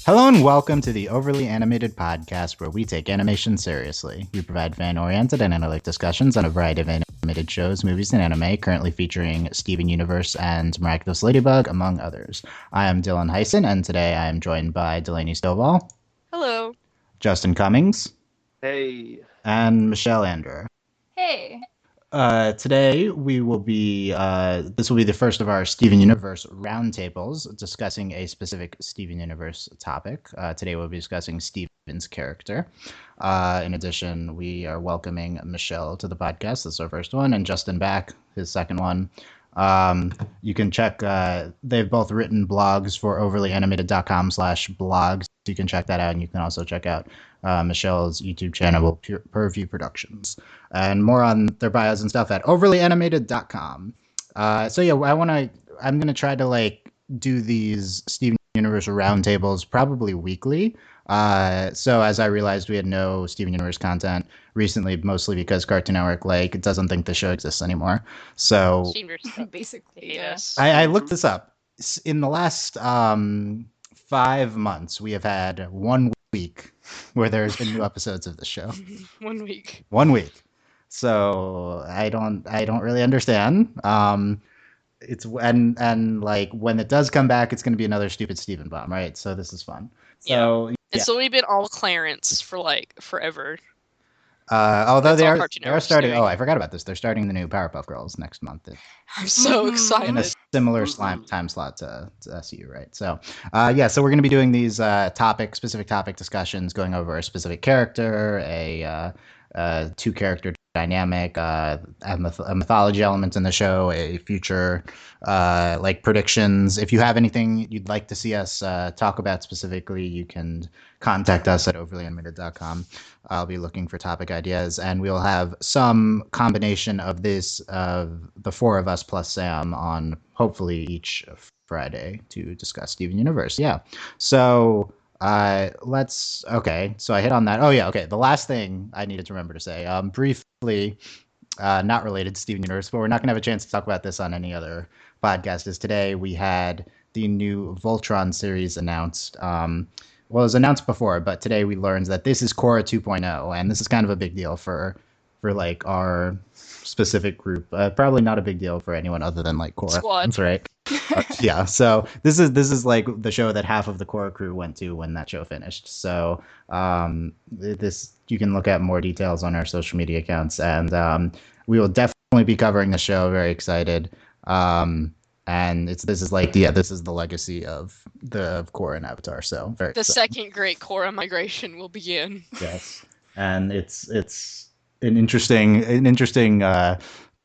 Hello and welcome to the Overly Animated Podcast, where we take animation seriously. We provide fan-oriented and analytic discussions on a variety of animated shows, movies, and anime, currently featuring Steven Universe and Miraculous Ladybug, among others. I am Dylan Hysen, and today I am joined by Delaney Stovall, Hello. Justin Cummings, Hey. and Michelle Anderer. Hey. Today we will be, this will be the first of our Steven Universe roundtables discussing a specific Steven Universe topic. Today we'll be discussing Steven's character. In addition, we are welcoming Michelle to the podcast. This is our first one, and Justin back, his second one. You can check, they've both written blogs for overlyanimated.com/blogs. You can check that out, and you can also check out Michelle's YouTube channel, Purview Productions, and more on their bios and stuff at overlyanimated.com. So yeah, I'm gonna try to do these Steven Universe roundtables probably weekly. So as I realized we had no Steven Universe content recently, mostly because Cartoon Network doesn't think the show exists anymore. So Basically, yes. I looked this up. In the last 5 months, we have had 1 week where there's been new episodes of the show. 1 week. 1 week. So I don't really understand. It's when it does come back, it's going to be another stupid Steven bomb, right? So this is fun. So And so we've been all Clarence for forever. although That's they all are Cartoon they are Network's starting. doing. Oh, I forgot about this. They're starting the new Powerpuff Girls next month I'm so excited. in a similar time slot to SU, right? So, so we're going to be doing these specific topic discussions, going over a specific character, a two-character dynamic, a mythology element in the show, a future predictions. If you have anything you'd like to see us talk about specifically, you can contact us at overlyanimated.com. I'll be looking for topic ideas, and we'll have some combination of this, of the four of us plus Sam, on hopefully each Friday to discuss Steven Universe. Yeah. So so I hit on that. Oh yeah, okay. The last thing I needed to remember to say, briefly, not related to Steven Universe, but we're not going to have a chance to talk about this on any other podcast, is today we had the new Voltron series announced. Well, it was announced before, but today we learned that this is Korra 2.0, and this is kind of a big deal for our specific group. Probably not a big deal for anyone other than Korra. Squad. That's right. Yeah, so this is the show that half of the Korra crew went to when that show finished. So this, you can look at more details on our social media accounts, and we will definitely be covering the show. Very excited. And this is the legacy of Korra and Avatar. So very The excited. second great Korra migration will begin. Yes, and it's an interesting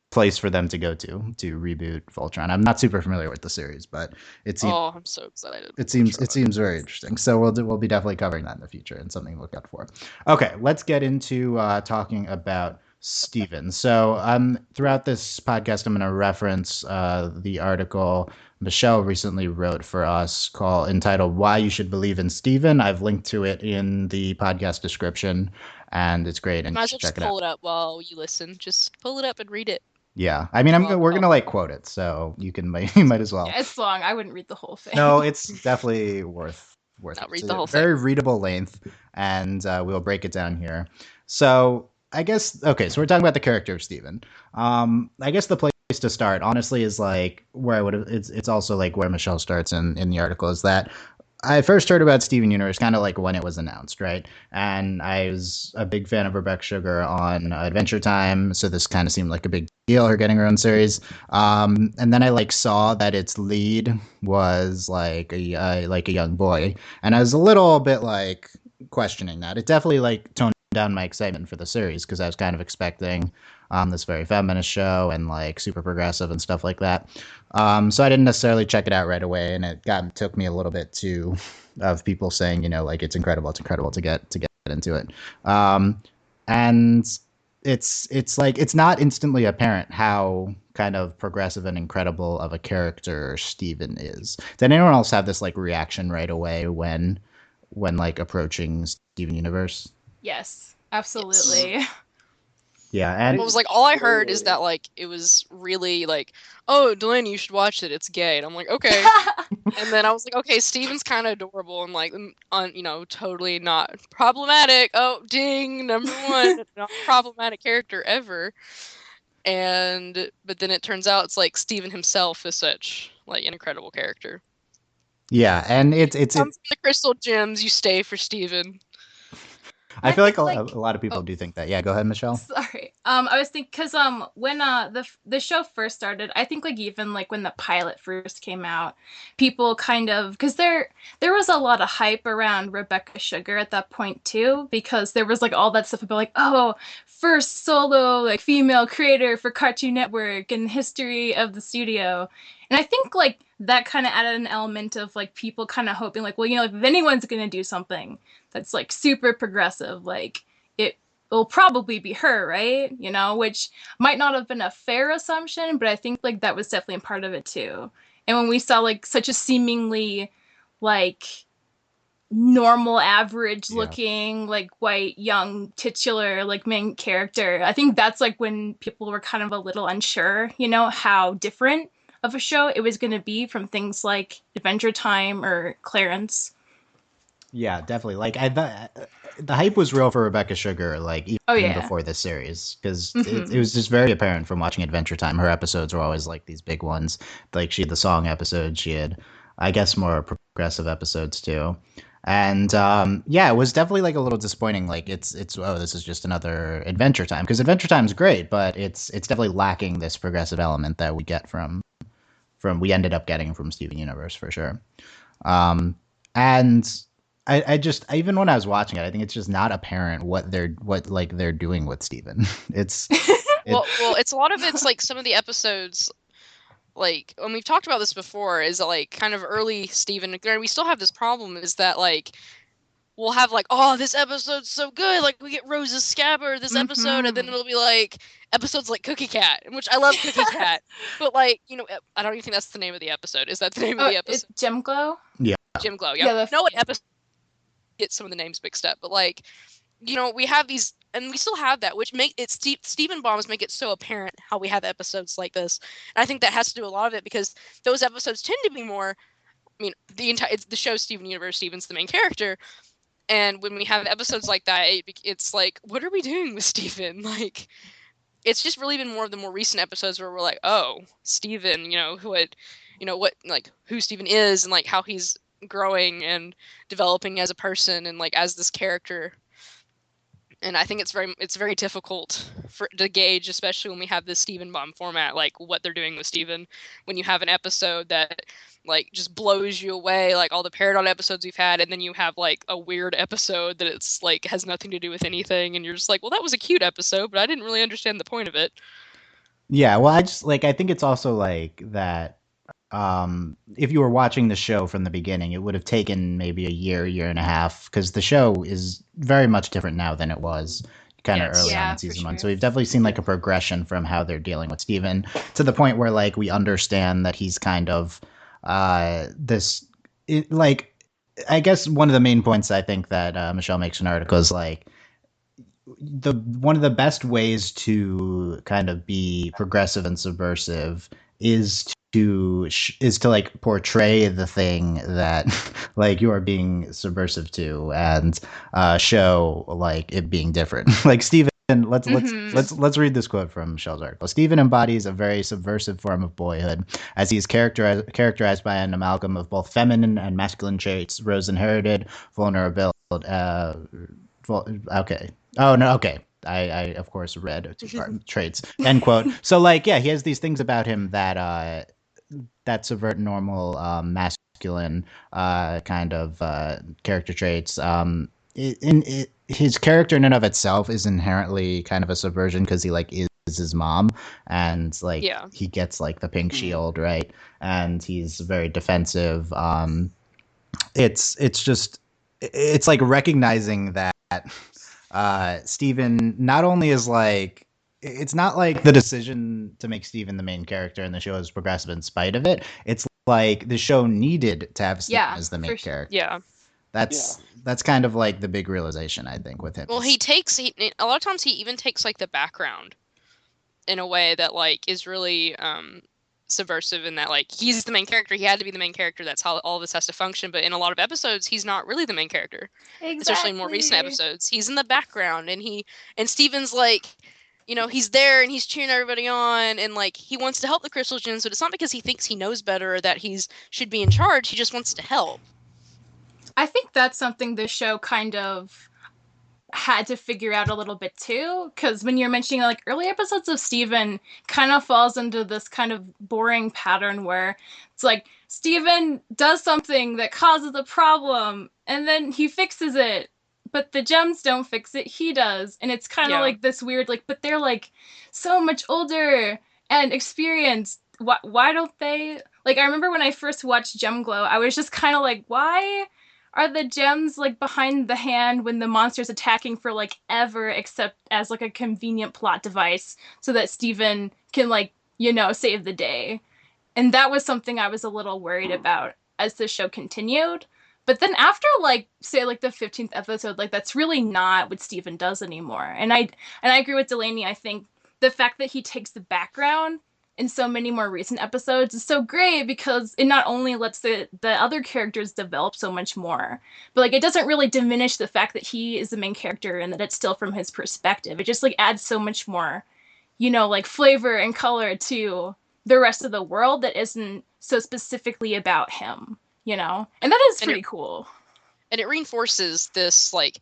place for them to go to reboot Voltron. I'm not super familiar with the series, but it seems I'm so excited. it seems very interesting. So we'll be definitely covering that in the future, and something to look out for. Okay, let's get into talking about Steven. So throughout this podcast, I'm going to reference the article Michelle recently wrote for us entitled "Why You Should Believe in Steven." I've linked to it in the podcast description, and it's great. And Might you as should well check just it out. pull it up while you listen. Just pull it up and read it. Yeah, I mean, we're gonna quote it, so you might as well. Yeah, it's long. I wouldn't read the whole thing. No, it's definitely worth Not it. read It's the a whole very readable length, and we'll break it down here. So I guess, okay, so we're talking about the character of Steven. I guess the place to start, honestly, is where I would have. It's also where Michelle starts in the article, is that I first heard about Steven Universe kind of when it was announced, right? And I was a big fan of Rebecca Sugar on Adventure Time, so this kind of seemed like a big deal, her getting her own series. And then I saw that its lead was a young boy, and I was a little bit questioning that. It definitely toned down my excitement for the series, because I was kind of expecting this very feminist show and super progressive and stuff like that. So I didn't necessarily check it out right away, and it took me a little bit of people saying, it's incredible to get into it. And it's not instantly apparent how kind of progressive and incredible of a character Steven is. Did anyone else have this reaction right away when approaching Steven Universe? Yes, absolutely. Yeah, and What was like all I heard is that like it was really like, oh, Delaney, you should watch it. It's gay. And I'm like, okay. And then I was like, okay, Steven's kind of adorable and like, totally not problematic. Oh, ding, number one, not problematic character ever. But then it turns out it's like Steven himself is such like an incredible character. yeah, and it's Come from the Crystal Gems, you stay for Steven. I feel like a like lot of people do think that. Yeah, go ahead, Michelle. Sorry. I was thinking because when the show first started, I think like even like when the pilot first came out, people kind of because there was a lot of hype around Rebecca Sugar at that point too, because there was like all that stuff about like, oh, first solo like female creator for Cartoon Network in the history of the studio. And I think like that kind of added an element of like people kind of hoping like, well, if anyone's gonna do something that's like super progressive, like it'll probably be her, right? Which might not have been a fair assumption, but I think like that was definitely part of it too. And when we saw like such a seemingly like normal average looking like white young titular like main character, I think that's like when people were kind of a little unsure, how different of a show it was going to be from things like Adventure Time or Clarence. Yeah, definitely. Like the hype was real for Rebecca Sugar, like even before this series, because it was just very apparent from watching Adventure Time. Her episodes were always like these big ones. Like she had the song episode, she had, I guess, more progressive episodes too. And it was definitely like a little disappointing. Like it's oh, this is just another Adventure Time, because Adventure Time's great, but it's definitely lacking this progressive element that we get from we ended up getting from Steven Universe for sure. And I just even when I was watching it, I think it's just not apparent what they're doing with Steven. It's well, it's a lot of it's like some of the episodes, like, and we've talked about this before, is like kind of early Steven. We still have this problem is that like we'll have like, oh, this episode's so good, like we get Rose's scabbard this episode, and then it'll be like episodes like Cookie Cat, which I love Cookie Cat, but like I don't even think that's the name of the episode. Is that the name of the episode? It's Gem Glow. Yeah. Gem Glow. Yeah. No, what episode? Get some of the names mixed up, but like, we have these, and we still have that, which make it Steven bombs make it so apparent how we have episodes like this. And I think that has to do a lot of it because those episodes tend to be more. I mean, it's the show Steven Universe. Steven's the main character, and when we have episodes like that, it's like, what are we doing with Steven? Like, it's just really been more of the more recent episodes where we're like, oh, Steven, who Steven is and like how he's growing and developing as a person and like as this character. And I think it's very difficult to gauge, especially when we have this Steven bomb format, like what they're doing with Steven. When you have an episode that like just blows you away, like all the Paradox episodes we've had, and then you have like a weird episode that it's like has nothing to do with anything, and you're just like, well, that was a cute episode, but I didn't really understand the point of it. Yeah, well, I just like I think it's also like that. If you were watching the show from the beginning, it would have taken maybe a year and a half, because the show is very much different now than it was kind of early on in season one. So we've definitely seen like a progression from how they're dealing with Steven to the point where like we understand that he's kind of I guess one of the main points I think that Michelle makes in an article is like one of the best ways to kind of be progressive and subversive is to like portray the thing that like you are being subversive to, and show like it being different. Like Steven, let's read this quote from Michelle's article. Steven embodies a very subversive form of boyhood, as he is characterized by an amalgam of both feminine and masculine traits. Rose inherited vulnerability. Okay. Oh no. Okay. I of course read two-part traits. End quote. So like, yeah, he has these things about him that subvert normal masculine kind of character traits. His character in and of itself is inherently kind of a subversion, because he like is his mom, and like he gets like the pink shield, right? And he's very defensive. It's like recognizing that Steven not only is like, it's not like the decision to make Steven the main character in the show is progressive in spite of it. It's like the show needed to have Steven as the main character. Yeah. That's kind of like the big realization, I think, with him. Well, a lot of times he even takes like the background in a way that like is really subversive, in that like he's the main character. He had to be the main character. That's how all this has to function. But in a lot of episodes, he's not really the main character. Especially in more recent episodes, he's in the background, and Steven's like, he's there and he's cheering everybody on, and like he wants to help the Crystal Gems, but it's not because he thinks he knows better or that he's should be in charge. He just wants to help. I think that's something the show kind of had to figure out a little bit too, because when you're mentioning like early episodes of Steven kind of falls into this kind of boring pattern where it's like Steven does something that causes a problem and then he fixes it, but the gems don't fix it, he does. And it's kind of like this weird, like, but they're like so much older and experienced. Why don't they, like, I remember when I first watched Gem Glow, I was just kind of like, why are the gems like behind the hand when the monster's attacking for like ever, except as like a convenient plot device so that Steven can like, save the day? And that was something I was a little worried about as the show continued. But then after like say like the 15th episode, like that's really not what Steven does anymore. And I agree with Delaney. I think the fact that he takes the background in so many more recent episodes is so great, because it not only lets the other characters develop so much more, but like it doesn't really diminish the fact that he is the main character and that it's still from his perspective. It just like adds so much more, like flavor and color to the rest of the world that isn't so specifically about him, and that is pretty cool. And it reinforces this, like,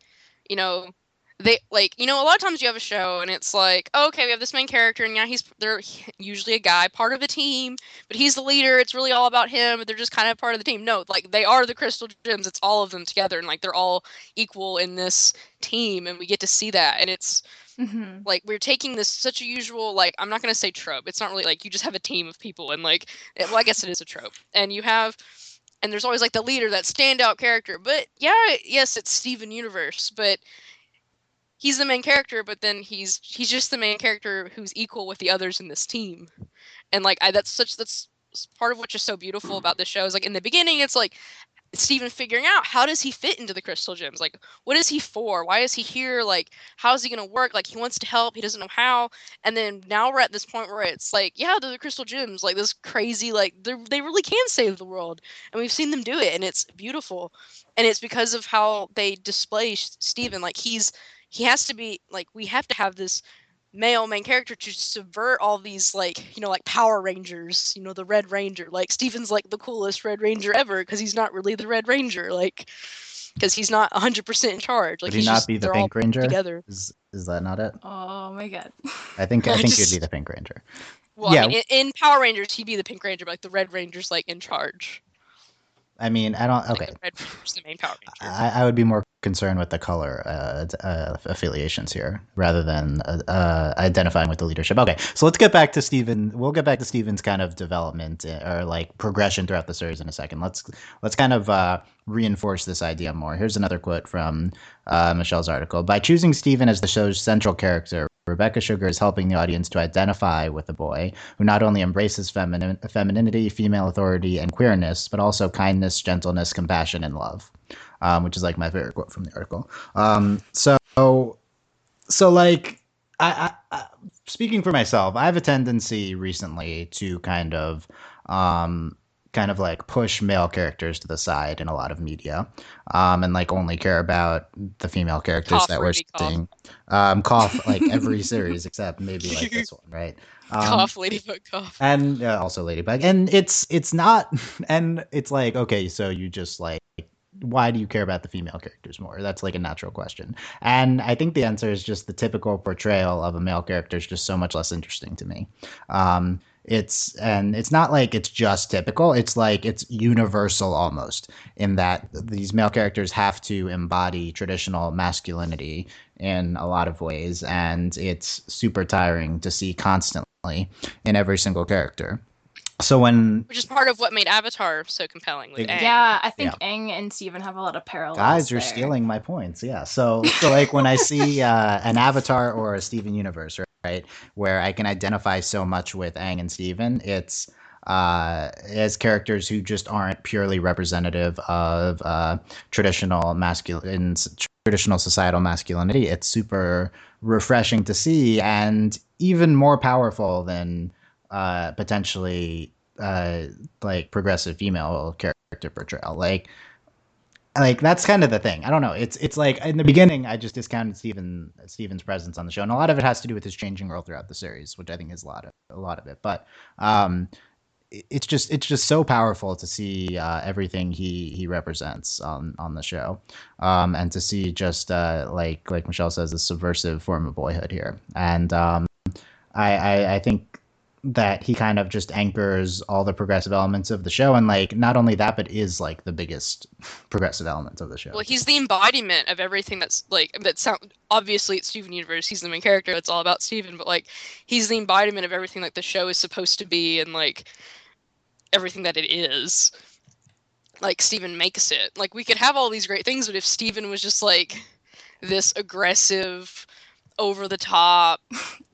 they like, a lot of times you have a show and it's like, oh, okay, we have this main character and they're usually a guy, part of a team, but he's the leader. It's really all about him, but they're just kind of part of the team. No, like they are the Crystal Gems. It's all of them together, and like they're all equal in this team, and we get to see that. And it's like we're taking this such a usual, like, I'm not going to say trope. It's not really like you just have a team of people and like, well, I guess it is a trope. And there's always like the leader, that standout character. But yes, it's Steven Universe, but he's the main character, but then he's just the main character who's equal with the others in this team. And like that's part of what's just so beautiful about this show is like in the beginning it's like Steven figuring out how does he fit into the Crystal Gems? Like, what is he for? Why is he here? Like, how is he going to work? Like, he wants to help. He doesn't know how. And then now we're at this point where it's like, yeah, they're the Crystal Gems. Like, this crazy, like, they really can save the world. And we've seen them do it, and it's beautiful. And it's because of how they display Steven. Like, he has to be, like, we have to have this male main character to subvert all these, like, like Power Rangers, the Red Ranger. Like, Steven's like the coolest Red Ranger ever because he's not really the Red Ranger, like, because he's not 100% in charge. Like, would he not be the Pink Ranger together? Is that not it? Oh my god. I think he'd be the Pink Ranger. Well, yeah. I mean, in Power Rangers he'd be the Pink Ranger, but like the Red Ranger's like in charge. I mean, I don't. Okay, like the Red Ranger's the main Power Ranger. I would be more concerned with the color affiliations here rather than identifying with the leadership. Okay, so let's get back to Steven. We'll get back to Steven's kind of development or like progression throughout the series in a second. Let's kind of reinforce this idea more. Here's another quote from Michelle's article. By choosing Steven as the show's central character, Rebecca Sugar is helping the audience to identify with the boy who not only embraces femininity, female authority, and queerness, but also kindness, gentleness, compassion, and love, which is like my favorite quote from the article. So like, I speaking for myself, I have a tendency recently to kind of like push male characters to the side in a lot of media, and like only care about the female characters that we're seeing. Cough like every series except maybe like this one, right? Cough, Ladybug, cough. And also Ladybug. And it's not, and it's like, okay, so you just like, why do you care about the female characters more? That's like a natural question. And I think the answer is just the typical portrayal of a male character is just so much less interesting to me. It's not like it's just typical. It's like it's universal almost, in that these male characters have to embody traditional masculinity in a lot of ways, and it's super tiring to see constantly in every single character. Which is part of what made Avatar so compelling with Aang. Yeah, I think Aang and Steven have a lot of parallels. Guys, you're stealing my points. Yeah. So like when I see an Avatar or a Steven Universe, right, where I can identify so much with Aang and Steven, it's as characters who just aren't purely representative of traditional societal masculinity. It's super refreshing to see, and even more powerful than potentially like progressive female character portrayal. Like that's kind of the thing. I don't know. It's like in the beginning, I just discounted Steven's presence on the show, and a lot of it has to do with his changing role throughout the series, which I think is a lot of it. But it's just so powerful to see everything he represents on the show, and to see just like Michelle says, a subversive form of boyhood here, and I think that he kind of just anchors all the progressive elements of the show, and like not only that, but is like the biggest progressive element of the show. Well, he's the embodiment of everything that's like obviously it's Steven Universe, he's the main character, it's all about Steven, but like he's the embodiment of everything like the show is supposed to be, and like everything that it is. Like Steven makes it. Like we could have all these great things, but if Steven was just like this aggressive, over the top,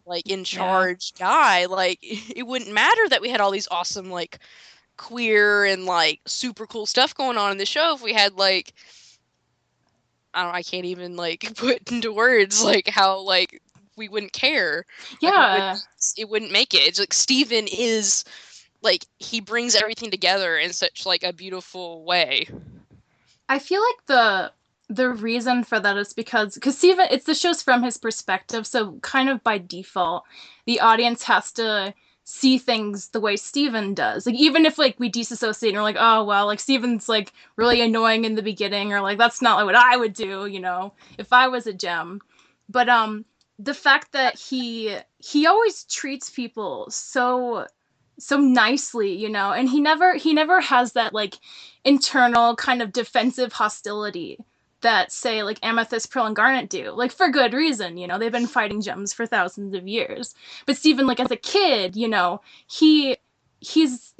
like in charge guy, like it wouldn't matter that we had all these awesome like queer and like super cool stuff going on in the show if we had like I can't even like put into words like how like we wouldn't care. Yeah. Like, it wouldn't make it. It's like Steven is like he brings everything together in such like a beautiful way. I feel like the reason for that is because Steven, it's the show's from his perspective, so kind of by default, the audience has to see things the way Steven does. Like even if like we disassociate and we're like, oh well, like Steven's like really annoying in the beginning, or like that's not like what I would do, you know, if I was a gem. But the fact that he always treats people so nicely, you know, and he never has that like internal kind of defensive hostility that say like Amethyst, Pearl, and Garnet do, like for good reason, you know, they've been fighting gems for thousands of years. But Steven, like as a kid, you know, he's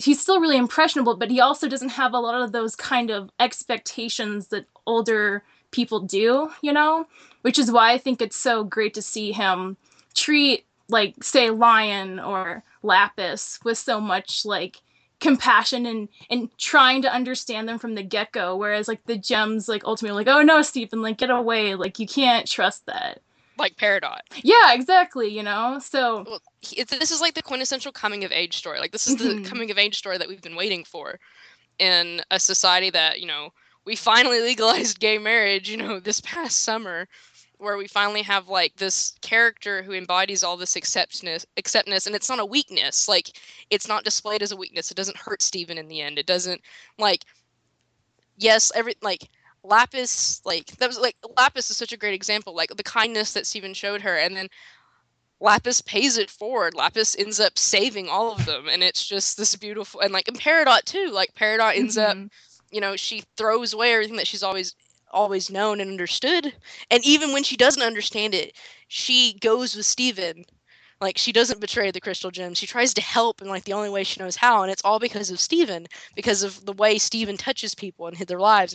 still really impressionable, but he also doesn't have a lot of those kind of expectations that older people do, you know, which is why I think it's so great to see him treat like say Lion or Lapis with so much like compassion and trying to understand them from the get-go, whereas like the gems like ultimately like, oh no, Steven, like get away, like you can't trust that. Like Peridot. Yeah, exactly, you know. So well, this is like the quintessential coming of age story. Like this is the coming of age story that we've been waiting for in a society that, you know, we finally legalized gay marriage, you know, this past summer, where we finally have like this character who embodies all this acceptness, and it's not a weakness. Like it's not displayed as a weakness. It doesn't hurt Steven in the end. It doesn't like, yes, Lapis, like that was like Lapis is such a great example. Like the kindness that Steven showed her, and then Lapis pays it forward. Lapis ends up saving all of them, and it's just this beautiful, and like in Peridot too. Like Peridot ends up, you know, she throws away everything that she's always known and understood, and even when she doesn't understand it, she goes with Steven. Like she doesn't betray the crystal gem. She tries to help in like the only way she knows how, and it's all because of Steven, because of the way Steven touches people and their lives.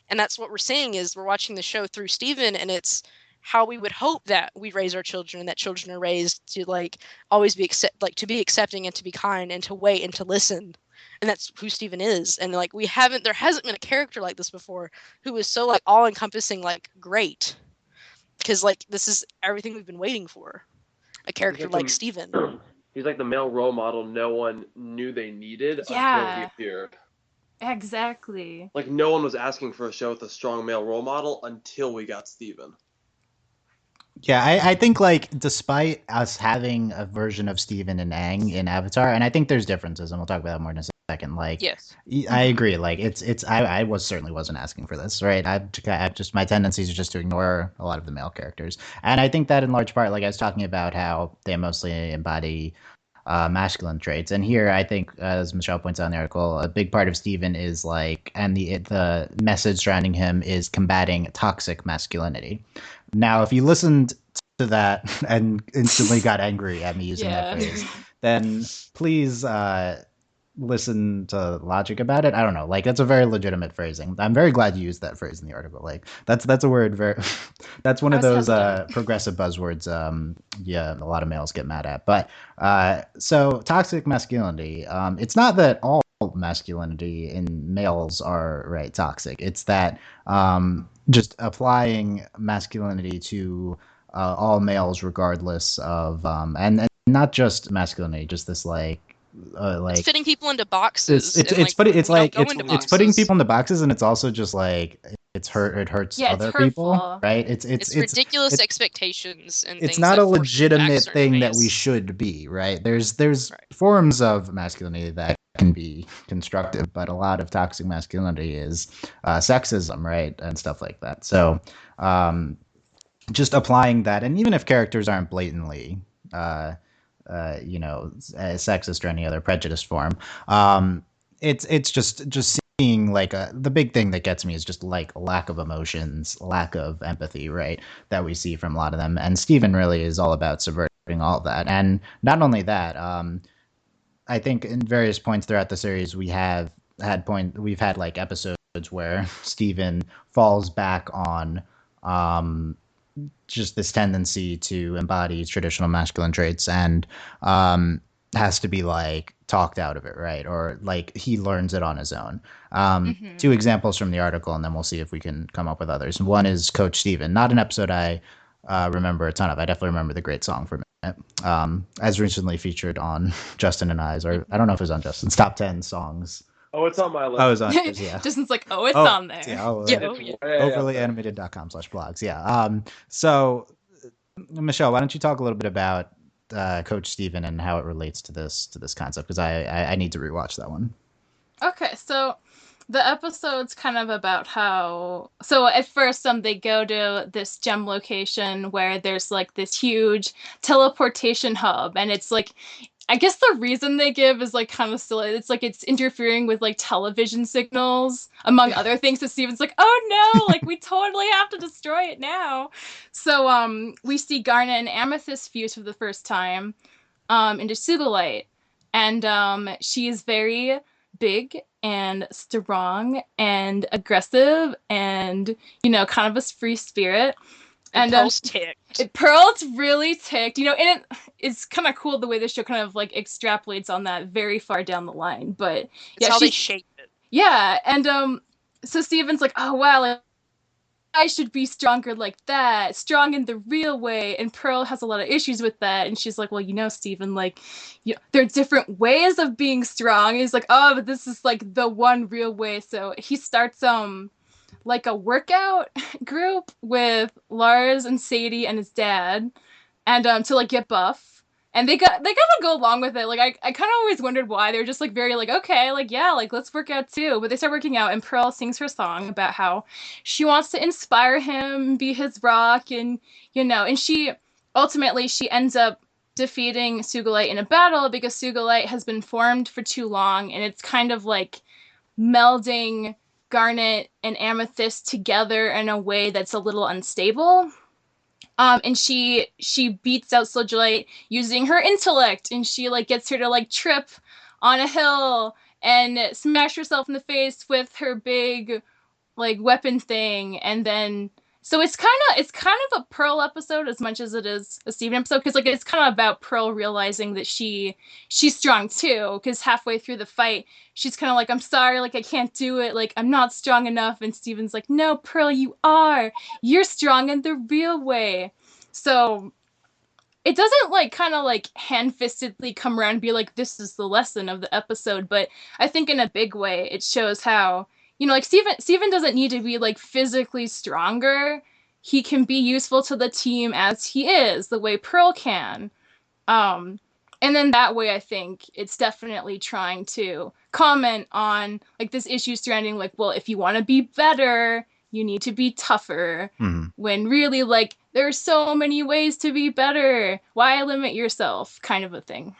And that's what we're seeing is we're watching the show through Steven, and it's how we would hope that we raise our children, and that children are raised to like always be to be accepting and to be kind and to wait and to listen. And that's who Steven is. And like there hasn't been a character like this before who is so like all encompassing, like great. Because like this is everything we've been waiting for. A character like Steven. He's like the male role model no one knew they needed until he appeared. Exactly. Like no one was asking for a show with a strong male role model until we got Steven. Yeah, I think like despite us having a version of Steven and Aang in Avatar, and I think there's differences, and we'll talk about that more in a second. Like, yes, I agree. Like, I certainly wasn't asking for this, right? I just my tendencies are just to ignore a lot of the male characters, and I think that in large part, like I was talking about how they mostly embody masculine traits, and here I think, as Michelle points out in the article, a big part of Steven is like, and the message surrounding him is combating toxic masculinity. Now, if you listened to that and instantly got angry at me using that phrase, then please listen to logic about it. I don't know. Like, that's a very legitimate phrasing. I'm very glad you used that phrase in the article. Like, that's a word very that's one of those progressive buzzwords yeah, a lot of males get mad at. But so toxic masculinity, it's not that all masculinity in males are toxic. It's that just applying masculinity to all males regardless of and not just masculinity, just this it's fitting people into boxes. It's putting people into boxes, and it's also just like it hurts other people, right? It's ridiculous expectations, and it's not a legitimate thing that we should be, right? There's forms of masculinity that can be constructive, but a lot of toxic masculinity is sexism, right, and stuff like that. So just applying that, and even if characters aren't blatantly sexist or any other prejudiced form, it's just seeing like the big thing that gets me is just like lack of emotions, lack of empathy, right, that we see from a lot of them. And Steven really is all about subverting all of that. And not only that, I think in various points throughout the series we've had like episodes where Steven falls back on just this tendency to embody traditional masculine traits and has to be like talked out of it, right? Or like he learns it on his own. Two examples from the article, and then we'll see if we can come up with others. One is Coach Steven, not an episode I remember a ton of. I definitely remember the great song from it, as recently featured on Justin and I's, or I don't know if it was on Justin's top 10 songs. Oh, it's on my list. Oh, it's on yours, yeah. Justin's like, it's on there. Yeah, overlyanimated.com/blogs. Yeah. So, Michelle, why don't you talk a little bit about Coach Steven and how it relates to this concept? Because I need to rewatch that one. Okay, so the episode's kind of about how... So at first, they go to this gem location where there's like this huge teleportation hub, and it's like... I guess the reason they give is like kind of silly. It's like it's interfering with like television signals, among other things. So Steven's like, oh no, like we totally have to destroy it now. So we see Garnet and Amethyst fuse for the first time into Sugilite. And she is very big and strong and aggressive and, kind of a free spirit. And Pearl's ticked. Pearl's really ticked, and it's kind of cool the way the show kind of like extrapolates on that very far down the line. But it's how they shape it. Yeah, and so Steven's like, oh wow, like, I should be stronger like that, strong in the real way. And Pearl has a lot of issues with that, and she's like, well, Steven, like, there are different ways of being strong. And he's like, oh, but this is like the one real way. So he starts like a workout group with Lars and Sadie and his dad, and to like get buff, and they gotta go along with it. Like I kind of always wondered why they were just like very like, okay, like yeah, like let's work out too. But they start working out, and Pearl sings her song about how she wants to inspire him, be his rock, and and she ends up defeating Sugilite in a battle because Sugilite has been formed for too long, and it's kind of like melding Garnet and Amethyst together in a way that's a little unstable. And she beats out Sugilite using her intellect, and she like gets her to like trip on a hill and smash herself in the face with her big like weapon thing. And then so it's kind of a Pearl episode as much as it is a Steven episode, because like it's kind of about Pearl realizing that she's strong too, because halfway through the fight she's kind of like, I'm sorry, like I can't do it, like I'm not strong enough. And Steven's like, no, Pearl, you're strong in the real way. So it doesn't like kind of like hand-fistedly come around and be like, this is the lesson of the episode, but I think in a big way it shows how, like Steven doesn't need to be like physically stronger. He can be useful to the team as he is, the way Pearl can. And then that way I think it's definitely trying to comment on like this issue surrounding like, well, if you want to be better, you need to be tougher. When really like there are so many ways to be better. Why limit yourself? Kind of a thing.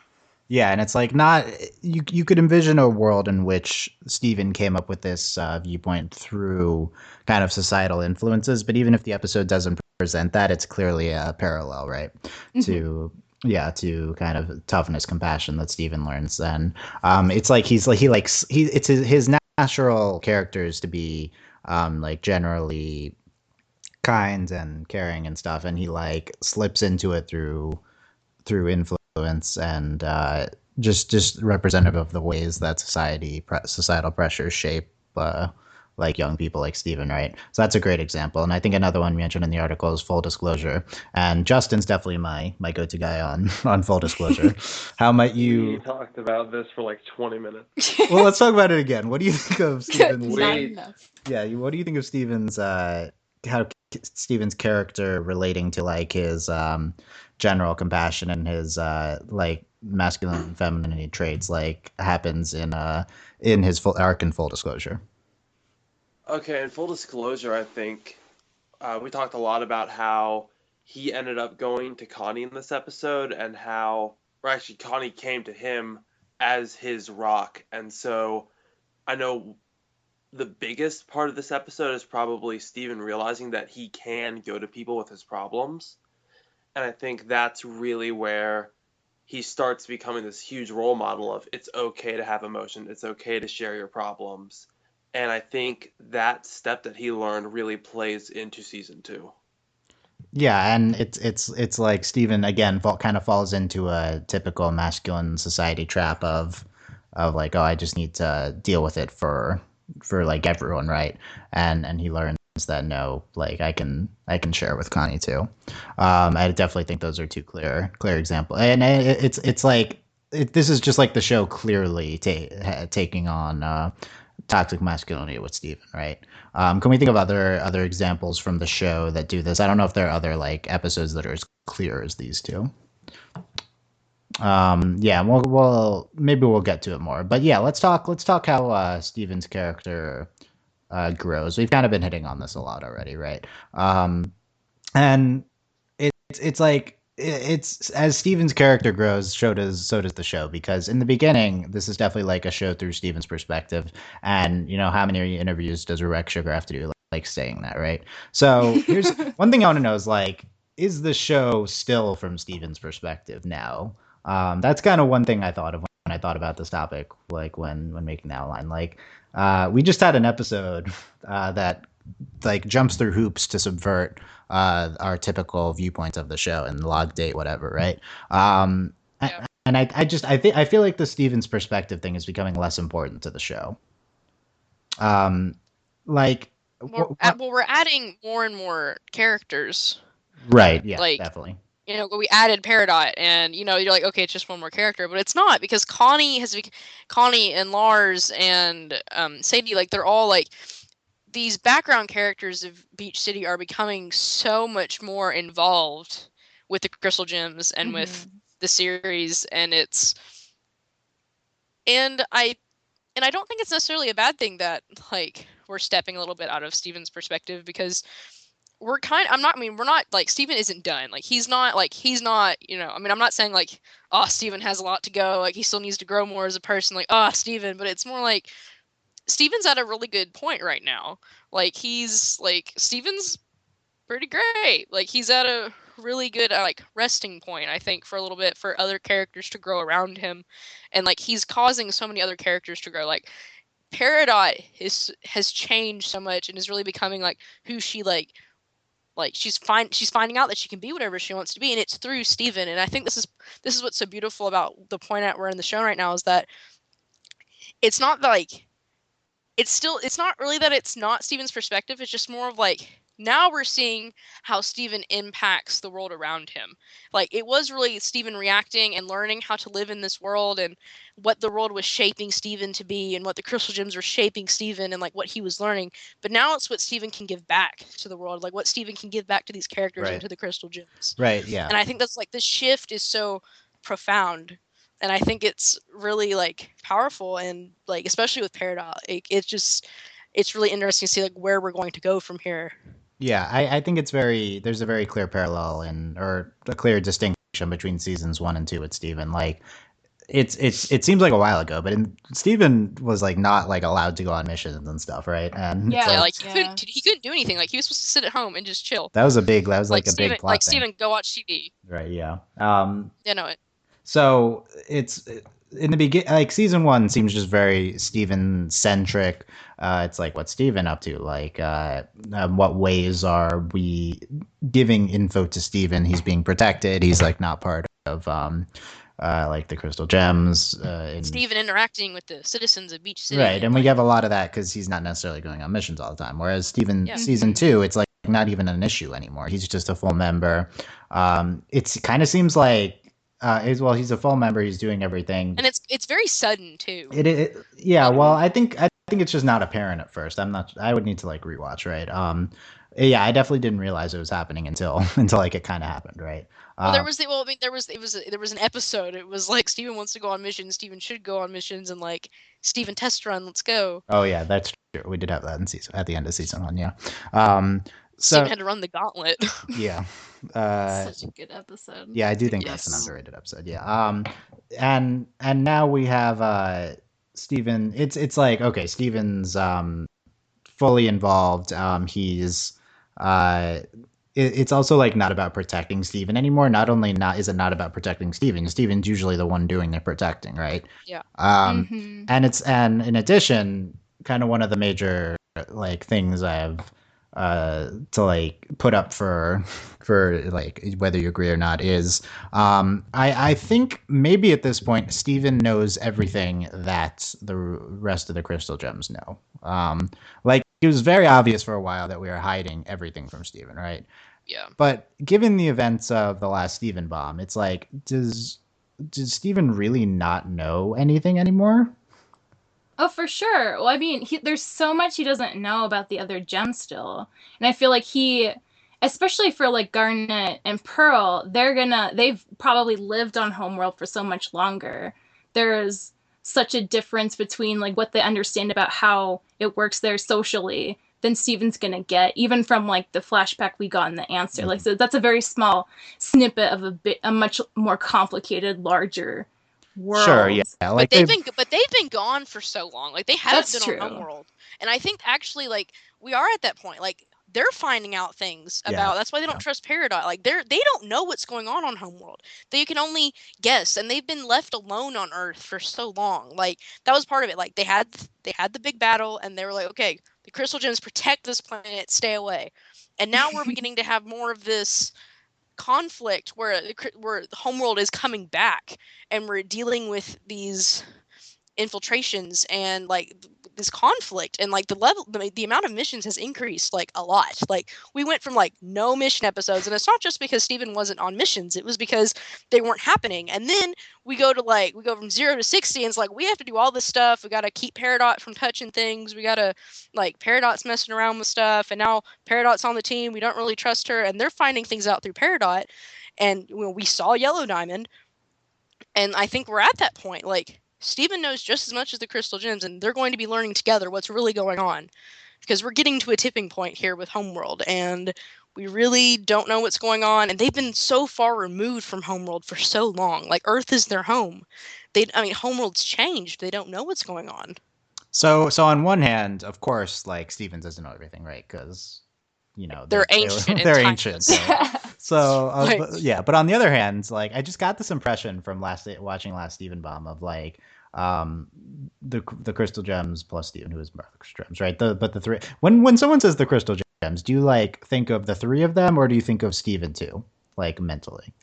Yeah, and it's like not you could envision a world in which Steven came up with this viewpoint through kind of societal influences, but even if the episode doesn't present that, it's clearly a parallel, right, to yeah, to kind of toughness, compassion that Steven learns. And it's like it's his natural characters to be like generally kind and caring and stuff, and he like slips into it through influence and just representative of the ways that societal pressures shape like young people like Steven, right? So that's a great example. And I think another one mentioned in the article is Full Disclosure. And Justin's definitely my go-to guy on Full Disclosure. How might you? We talked about this for like 20 minutes. Well, let's talk about it again. What do you think of Steven's? Not enough. Yeah, what do you think of Steven's? How Steven's character relating to like his general compassion and his like masculine and femininity traits like happens in his full arc in Full Disclosure. Okay, in full disclosure, I think we talked a lot about how he ended up going to Connie in this episode, and or actually, Connie came to him as his rock. And so I know the biggest part of this episode is probably Steven realizing that he can go to people with his problems. And I think that's really where he starts becoming this huge role model of it's okay to have emotion, it's okay to share your problems. And I think that step that he learned really plays into season 2. Yeah, and it's like Steven again kind of falls into a typical masculine society trap of like, oh, I just need to deal with it for like everyone, right? And he learns that no, like I can share with Connie too. I definitely think those are two clear examples, and it's like this is just like the show clearly taking on toxic masculinity with Steven, right? Can we think of other examples from the show that do this? I don't know if there are other like episodes that are as clear as these two. Yeah, we'll maybe we'll get to it more, but yeah, let's talk how Steven's character grows. We've kind of been hitting on this a lot already, right? And it's like it's as Steven's character grows, so does the show, because in the beginning, this is definitely like a show through Steven's perspective, and you know how many interviews does Rebecca Sugar have to do like saying that, right? So here's one thing I want to know is like, is the show still from Steven's perspective now? That's kind of one thing I thought of when I thought about this topic, like when making the outline. Like, we just had an episode that like jumps through hoops to subvert our typical viewpoints of the show and log date, whatever, right? Yeah. And I feel like the Stevens perspective thing is becoming less important to the show. Like, Well, we're adding more and more characters. Right. Yeah. Like, definitely. You know, we added Peridot, and you know, you're like, okay, it's just one more character, but it's not, because Connie and Lars and Sadie, like they're all like these background characters of Beach City are becoming so much more involved with the Crystal Gems and with the series, and I don't think it's necessarily a bad thing that like we're stepping a little bit out of Steven's perspective, because we're not like Steven isn't done. Like he's not, you know, I mean, I'm not saying like, oh, Steven has a lot to go, like he still needs to grow more as a person, like, oh, Steven, but it's more like Steven's at a really good point right now. Like Steven's pretty great. Like he's at a really good like resting point, I think, for a little bit, for other characters to grow around him. And like he's causing so many other characters to grow. Like Peridot has changed so much and is really becoming like who she like she's finding out that she can be whatever she wants to be, and it's through Steven. And I think this is what's so beautiful about the point at we're in the show right now, is that it's not like it's not really that it's not Steven's perspective. It's just more of like, now we're seeing how Steven impacts the world around him. Like it was really Steven reacting and learning how to live in this world, and what the world was shaping Steven to be, and what the Crystal Gems were shaping Steven, and like what he was learning. But now it's what Steven can give back to the world, like what Steven can give back to these characters and to the Crystal Gems. Right. Yeah. And I think that's like, this shift is so profound. And I think it's really like powerful, and like especially with Peridot, it's really interesting to see like where we're going to go from here. Yeah, I think there's a very clear parallel or a clear distinction between seasons 1 and 2 with Steven. Like it seems like a while ago, but Steven was like not like allowed to go on missions and stuff, right? And Yeah, Yeah, it's like he couldn't do anything. Like he was supposed to sit at home and just chill. that was like a Steven, big plot thing, Steven, go watch TV. right? Yeah. You know it. So it's in the beginning, like season 1 seems just very Steven centric. It's like, what's Steven up to? Like, what ways are we giving info to Steven? He's being protected. He's like not part of like the Crystal Gems. Steven interacting with the citizens of each city. Right, and we have a lot of that because he's not necessarily going on missions all the time. Whereas Steven Yeah. season 2, it's like not even an issue anymore. He's just a full member. It kind of seems like. He's a full member. He's doing everything, and it's very sudden too. Yeah. Well, I think it's just not apparent at first. I would need to like rewatch, right? Yeah, I definitely didn't realize it was happening until like it kind of happened, right? Well, there was an episode. It was like Steven wants to go on missions. Steven should go on missions, and like Steven test run. Let's go. Oh yeah, that's true. We did have that at the end of season 1. Yeah. So Steven had to run the gauntlet. yeah. Such a good episode. Yeah, I do think that's an underrated episode. Yeah. And now we have Steven. It's like, okay, Steven's fully involved. It's also like not about protecting Steven anymore. Not only is it not about protecting Steven, Steven's usually the one doing the protecting, right? Yeah. And in addition, kind of one of the major like things I have to like put up for like whether you agree or not is I think maybe at this point Steven knows everything that the rest of the Crystal Gems know. Like it was very obvious for a while that we were hiding everything from Steven, right? Yeah. But given the events of the last Steven bomb, it's like does Steven really not know anything anymore? Oh, for sure. Well, I mean, there's so much he doesn't know about the other gems still. And I feel like especially for like Garnet and Pearl, they've probably lived on Homeworld for so much longer. There's such a difference between like what they understand about how it works there socially than Steven's gonna get, even from like the flashback we got in the answer. Like, so that's a very small snippet of a much more complicated, larger world. Sure, yeah. Like they've been gone for so long. Like they haven't That's been true. on Homeworld. And I think actually like we are at that point. Like they're finding out things about that's why they don't trust Peridot. Like they don't know what's going on Homeworld. They can only guess, and they've been left alone on Earth for so long. Like that was part of it. Like they had the big battle and they were like, okay, the Crystal Gems protect this planet, stay away. And now we're beginning to have more of this conflict where Homeworld is coming back and we're dealing with these infiltrations and like this conflict, and like the amount of missions has increased like a lot. Like we went from like no mission episodes, and it's not just because Steven wasn't on missions, it was because they weren't happening. And then we go from 0 to 60 and it's like we have to do all this stuff. We got to keep Peridot from touching things. We got to like Peridot's messing around with stuff, and now Peridot's on the team. We don't really trust her, and they're finding things out through Peridot. And we saw Yellow Diamond, and I think we're at that point. Like Steven knows just as much as the Crystal Gems, and they're going to be learning together what's really going on, because we're getting to a tipping point here with Homeworld, and we really don't know what's going on. And they've been so far removed from Homeworld for so long. Like Earth is their home. Homeworld's changed. They don't know what's going on. So on one hand, of course, like Steven doesn't know everything, right? Because they're ancient. They're ancient. So yeah. But on the other hand, like I just got this impression from watching last Steven bomb of like the Crystal Gems plus Steven, who is part of the Crystal Gems, right? But the three. When someone says the Crystal Gems, do you like think of the three of them, or do you think of Steven too, like mentally?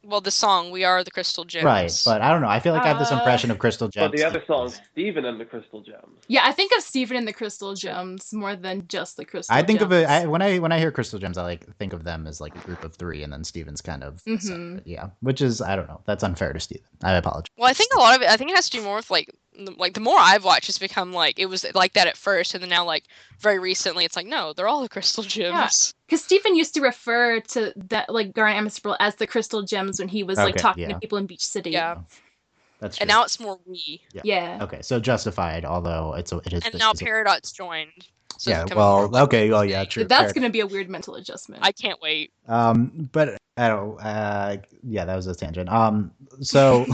Well, the song "We Are the Crystal Gems," right? But I don't know. I feel like I have this impression of Crystal Gems. But the other song, Steven and the Crystal Gems. Yeah, I think of Steven and the Crystal Gems more than just the Crystal Gems. I think of it when I hear Crystal Gems, I like think of them as like a group of three, and then Steven's kind of separate, yeah. Which is, I don't know. That's unfair to Steven. I apologize. Well, I think a lot of it. I think it has to do more with like the more I've watched, it's become like it was like that at first, and then now like very recently, it's like no, they're all the Crystal Gems. Yeah. Because Steven used to refer to that like Garnet and Pearl as the Crystal Gems when he was like talking to people in Beach City. Yeah. That's true. And now it's more we. Yeah. Okay, so justified, although it is. And now Peridot's joined. So Yeah, becoming more well, like okay, well, Wednesday. yeah, true. That's fair going to be a weird mental adjustment. I can't wait. But I don't. Yeah, that was a tangent. So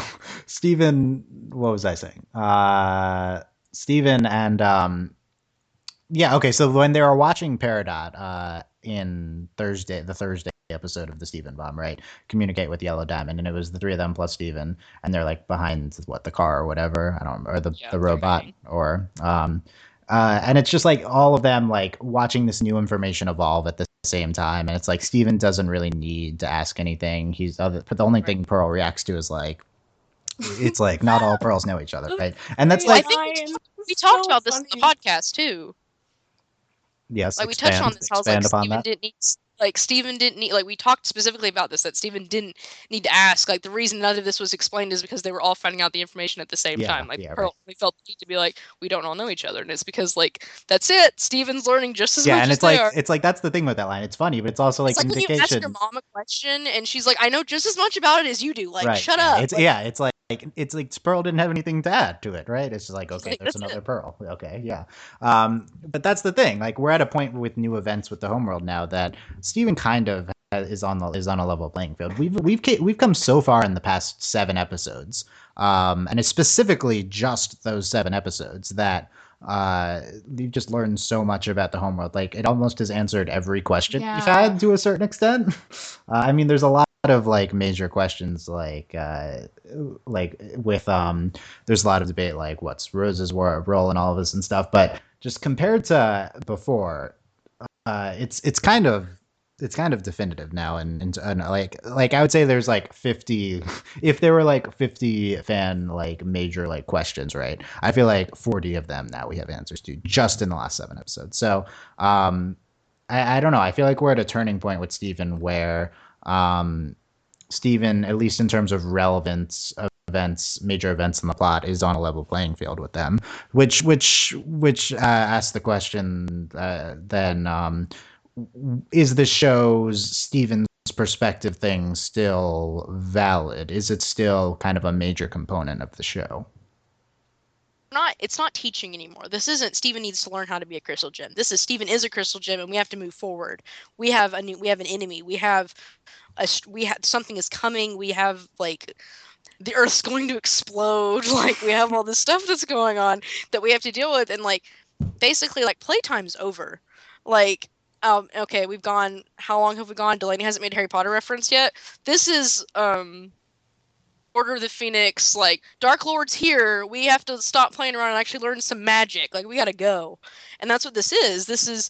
Stephen, what was I saying? Stephen and yeah, okay. So when they were watching Peridot, in the Thursday episode of the Stephen Bomb, right? Communicate with Yellow Diamond, and it was the three of them plus Stephen, and they're like behind the car or whatever. I don't remember, or Yeah, the they're robot hiding. or and it's just like all of them like watching this new information evolve at the same time, and it's like Steven doesn't really need to ask anything. But the only thing Pearl reacts to is like it's like not all pearls know each other, right? And that's Well, I like think we So talked about this in the funny. podcast too. yes, Like we touched on this, how it's like expand upon Steven that. didn't need, Steven didn't need, like we talked specifically about this, that Steven didn't need to ask. Like the reason none of this was explained is because they were all finding out the information at the same time. Like Yeah, Pearl right. only felt the need to be like, we don't all know each other, and it's because like that's it. Steven's learning just as Yeah, much and as they are. it's like that's the thing with that line. It's funny, but it's also It's like like when you ask your indication. mom a question and she's like, I know just as much about it as you do. Like, Right. shut Yeah. up. It's like Pearl didn't have anything to add to it, right? It's just like, She's okay, like, there's that's another it. Pearl. Okay, yeah. But that's the thing. Like we're at a point with new events with the homeworld now that Steven kind of is on a level playing field. We've come so far in the past 7 episodes, and it's specifically just those 7 episodes that you've just learned so much about the homeworld. Like it almost has answered every question we've had to a certain extent. I mean, there's a lot of like major questions like with there's a lot of debate like what's Rose's role in all of this and stuff, but just compared to before, it's kind of definitive now, and like I would say there's like 50 if there were like 50 fan like major like questions, right? I feel like 40 of them now we have answers to just in the last 7 episodes. So I don't know, I feel like we're at a turning point with Steven where Steven, at least in terms of relevance of major events in the plot, is on a level playing field with them, which asks the question then is the show's Steven's perspective thing still valid? Is it still kind of a major component of the show? It's not teaching anymore. This isn't Steven needs to learn how to be a crystal gem. This is Steven is a crystal gem and we have to move forward. We have an enemy. We have something is coming. We have like the Earth's going to explode. Like we have all this stuff that's going on that we have to deal with, and like basically like playtime's over. Like okay, we've gone, how long have we gone? Delaney hasn't made a Harry Potter reference yet. This is Order of the Phoenix, like Dark Lord's here. We have to stop playing around and actually learn some magic. Like we gotta go, and that's what this is. This is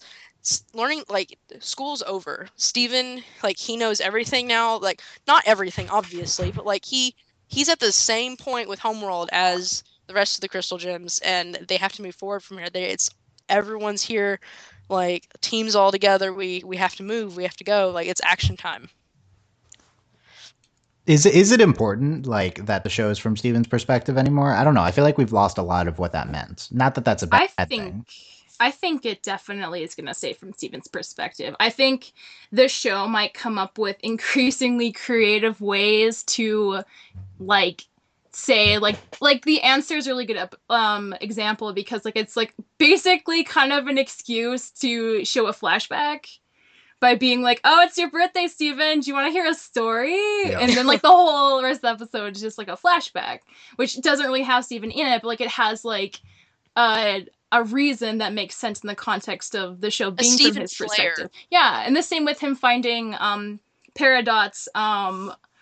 learning. Like school's over. Steven, like he knows everything now. Like not everything, obviously, but like he's at the same point with Homeworld as the rest of the Crystal Gems, and they have to move forward from here. It's everyone's here, like teams all together. We have to move. We have to go. Like it's action time. Is it important like that the show is from Steven's perspective anymore? I don't know. I feel like we've lost a lot of what that meant. Not that that's a bad thing. I think it definitely is going to stay from Steven's perspective. I think the show might come up with increasingly creative ways to like say like the answer is a really good example, because like it's like basically kind of an excuse to show a flashback by being like, oh, it's your birthday, Steven. Do you want to hear a story? Yeah. And then like the whole rest of the episode is just like a flashback, which doesn't really have Steven in it, but like it has like a reason that makes sense in the context of the show being from his perspective. Yeah, and the same with him finding Peridot's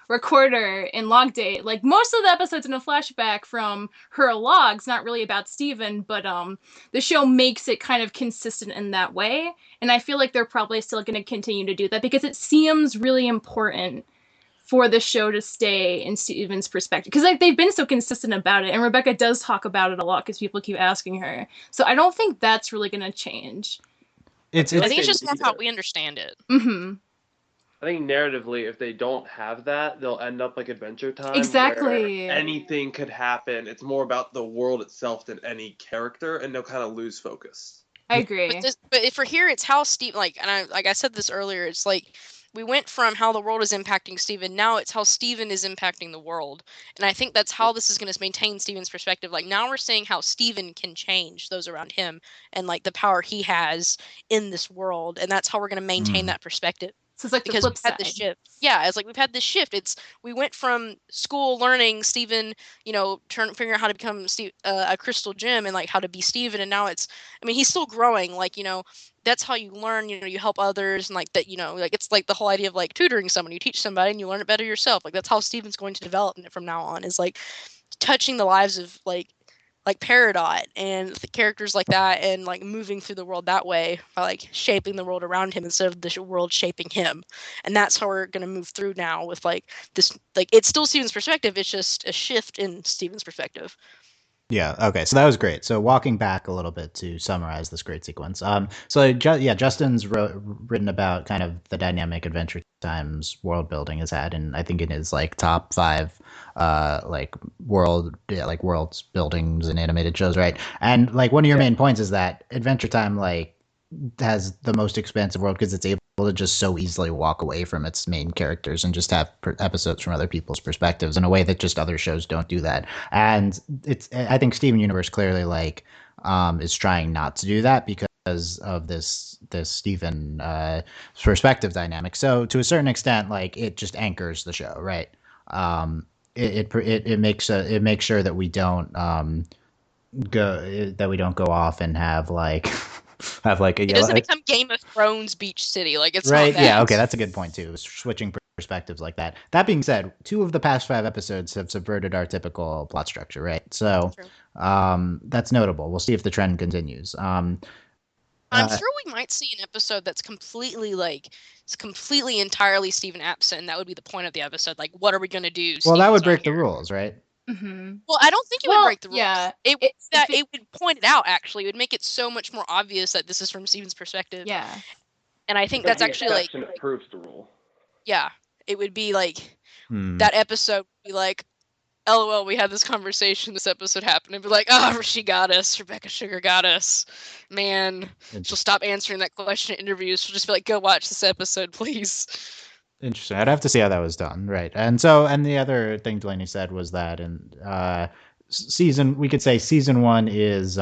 recorder in log date. Like most of the episodes in a flashback from her logs, not really about Steven, but the show makes it kind of consistent in that way. And I feel like they're probably still going to continue to do that because it seems really important for the show to stay in Steven's perspective. Because like, they've been so consistent about it. And Rebecca does talk about it a lot because people keep asking her. So I don't think that's really going to change. I think it's just more how we understand it. Mm-hmm. I think narratively, if they don't have that, they'll end up like Adventure Time. Exactly. Where anything could happen. It's more about the world itself than any character, and they'll kind of lose focus. I agree. But for here, it's how Steve, like, and I said this earlier, it's like we went from how the world is impacting Steven, now it's how Steven is impacting the world. And I think that's how this is going to maintain Steven's perspective. Like, now we're seeing how Steven can change those around him and like the power he has in this world, and that's how we're going to maintain that perspective. So it's like because the flip we've had side. this shift. Yeah, it's like we've had this shift. We went from school learning Steven, figuring out how to become a crystal gem and like how to be Steven, and now he's still growing. Like, that's how you learn. You help others, and like that. Like it's like the whole idea of like tutoring someone. You teach somebody, and you learn it better yourself. Like that's how Steven's going to develop from now on. Is like touching the lives of like Peridot and characters like that, and like moving through the world that way by like shaping the world around him instead of the world shaping him. And that's how we're going to move through now with like this, like it's still Steven's perspective, it's just a shift in Steven's perspective. Yeah. Okay. So that was great. So walking back a little bit to summarize this great sequence. Justin's written about kind of the dynamic Adventure Time's world building has had, and I think in his like top 5, worlds buildings and animated shows, right? And like one of your main points is that Adventure Time like has the most expansive world because it's able to just so easily walk away from its main characters and just have episodes from other people's perspectives in a way that just other shows don't do that. And I think Steven Universe clearly like is trying not to do that because of this Steven perspective dynamic. So to a certain extent, like it just anchors the show, right? It makes sure that we don't go off and have like it doesn't become Game of Thrones Beach City, like it's right. Not that. Yeah, okay, that's a good point too, switching perspectives like that. That being said, 2 of the past 5 episodes have subverted our typical plot structure, right? So that's notable. We'll see if the trend continues. I'm sure we might see an episode that's completely entirely Steven absent, and that would be the point of the episode. Like, what are we going to do? Well, that would break the rules, right? Mm-hmm. Well, I don't think it would break the rules. Yeah, it would point it out. Actually, it would make it so much more obvious that this is from Steven's perspective. Yeah, and I think that's actually like it proves the rule. Yeah, it would be like that episode would be like, LOL, we had this conversation. This episode happened, and be like, oh, she got us. Rebecca Sugar got us. Man, she'll stop answering that question in interviews. She'll just be like, go watch this episode, please. Interesting. I'd have to see how that was done, right? And the other thing Delaney said was that we could say season 1 is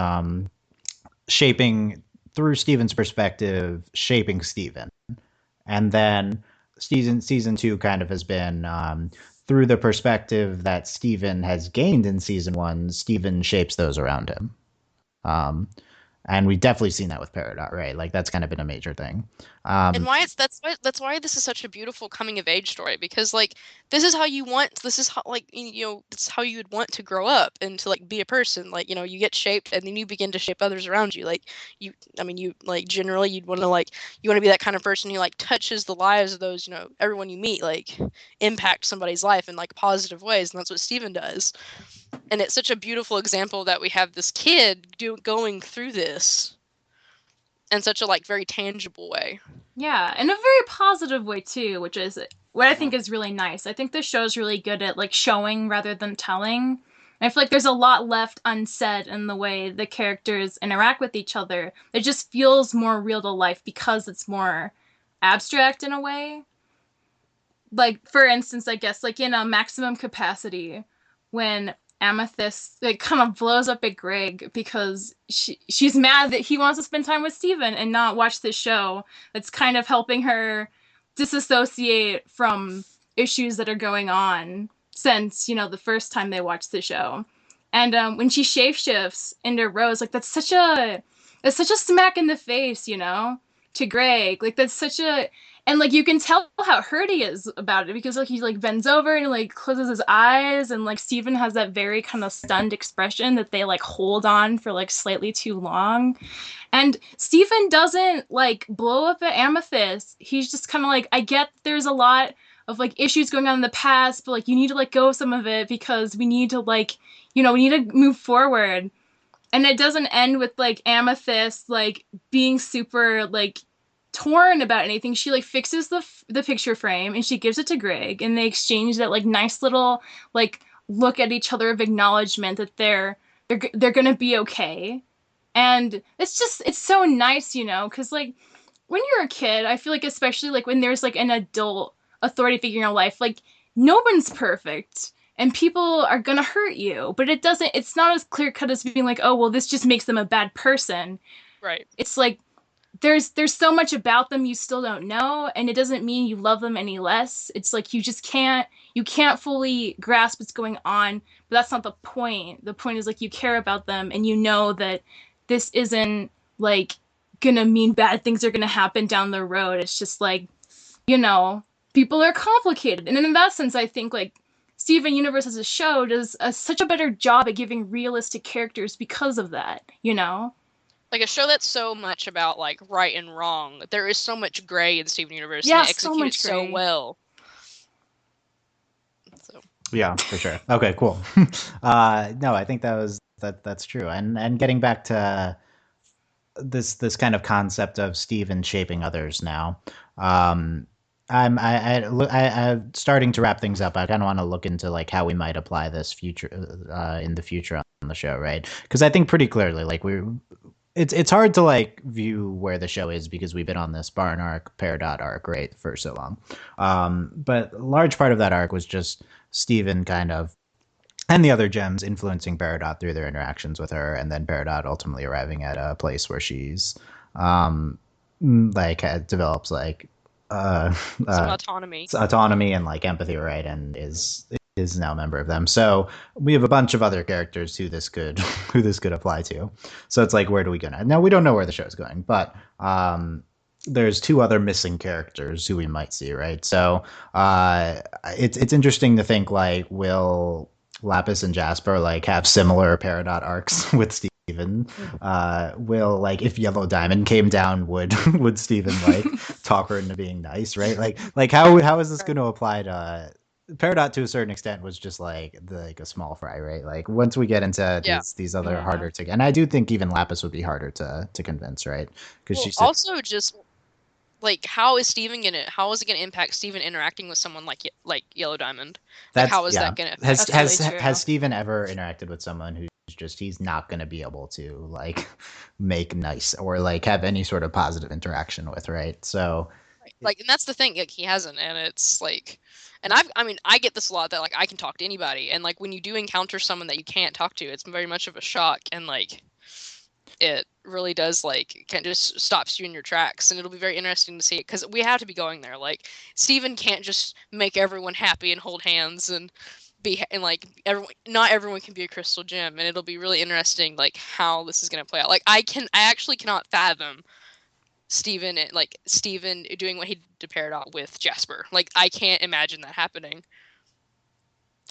shaping through Steven's perspective, shaping Steven, and then season 2 kind of has been through the perspective that Steven has gained in season 1. Steven shapes those around him. And we've definitely seen that with Peridot, right? Like that's kind of been a major thing. And that's why this is such a beautiful coming of age story, because like this is how you would want to grow up and to like be a person. Like, you get shaped and then you begin to shape others around you. Like generally you want to be that kind of person who like touches the lives of those, everyone you meet, like impact somebody's life in like positive ways, and that's what Steven does. And it's such a beautiful example that we have this kid going through this in such a like very tangible way. Yeah, in a very positive way too, which is what I think is really nice. I think the show's really good at like showing rather than telling. I feel like there's a lot left unsaid in the way the characters interact with each other. It just feels more real to life because it's more abstract in a way. Like, for instance, I guess, like in a Maximum Capacity, when Amethyst like kind of blows up at Greg because she's mad that he wants to spend time with Steven and not watch this show that's kind of helping her disassociate from issues that are going on since, the first time they watched the show. And when she shapeshifts into Rose, like it's such a smack in the face, to Greg. Like that's such a, and like you can tell how hurt he is about it because like he like bends over and like closes his eyes, and like Steven has that very kind of stunned expression that they like hold on for like slightly too long. And Steven doesn't like blow up at Amethyst. He's just kind of like, I get there's a lot of like issues going on in the past, but like you need to let go of some of it because we need to like, we need to move forward. And it doesn't end with like Amethyst like being super like torn about anything. She like fixes the picture frame and she gives it to Greg, and they exchange that like nice little like look at each other of acknowledgement that they're gonna be okay. And it's so nice, because like when you're a kid, I feel like especially like when there's like an adult authority figure in your life, like no one's perfect and people are gonna hurt you, but it's not as clear cut as being like, oh well, this just makes them a bad person. Right. It's like there's so much about them you still don't know, and it doesn't mean you love them any less. It's like you can't fully grasp what's going on, but that's not the point. The point is like you care about them and you know that this isn't like gonna mean bad things are gonna happen down the road. It's just like, people are complicated. And in that sense, I think like Steven Universe as a show does such a better job at giving realistic characters because of that, Like a show that's so much about like right and wrong. There is so much gray in Steven Universe, Yeah, and they execute it so well. So. Yeah, for sure. Okay, cool. No, I think that's true. And getting back to this kind of concept of Steven shaping others now. I'm starting to wrap things up. I kind of want to look into like how we might apply this future in the future on the show, right? Because I think pretty clearly, like it's hard to like view where the show is because we've been on this Barn arc, Peridot arc, right, for so long. But a large part of that arc was just Steven kind of and the other gems influencing Peridot through their interactions with her, and then Peridot ultimately arriving at a place where she's develops like some autonomy and like empathy, right, and is now a member of them. So we have a bunch of other characters who this could apply to. So it's like, where do we go now? Now we don't know where the show's going, but there's two other missing characters who we might see, right? So it's interesting to think like, will Lapis and Jasper like have similar Peridot arcs with Steven? Will like if Yellow Diamond came down, would Steven like talk her into being nice, right? Like how is this going to apply to Peridot? To a certain extent was just like a small fry, right? Like once we get into these other harder to, and I do think even Lapis would be harder to convince, right? Because she's also just like how is it gonna impact Steven interacting with someone like Yellow Diamond? Like, how is that gonna has Steven ever interacted with someone who's just he's not gonna be able to like make nice or like have any sort of positive interaction with, right? So like, and that's the thing, like he hasn't, and it's like, and I get this a lot that like I can talk to anybody, and like when you do encounter someone that you can't talk to, it's very much of a shock, and like it really does like kind of just stops you in your tracks, and it'll be very interesting to see it because we have to be going there. Like Steven can't just make everyone happy and hold hands and be and like not everyone can be a crystal gem, and it'll be really interesting like how this is going to play out. Like I actually cannot fathom Steven doing what he did to Peridot with Jasper. Like I can't imagine that happening.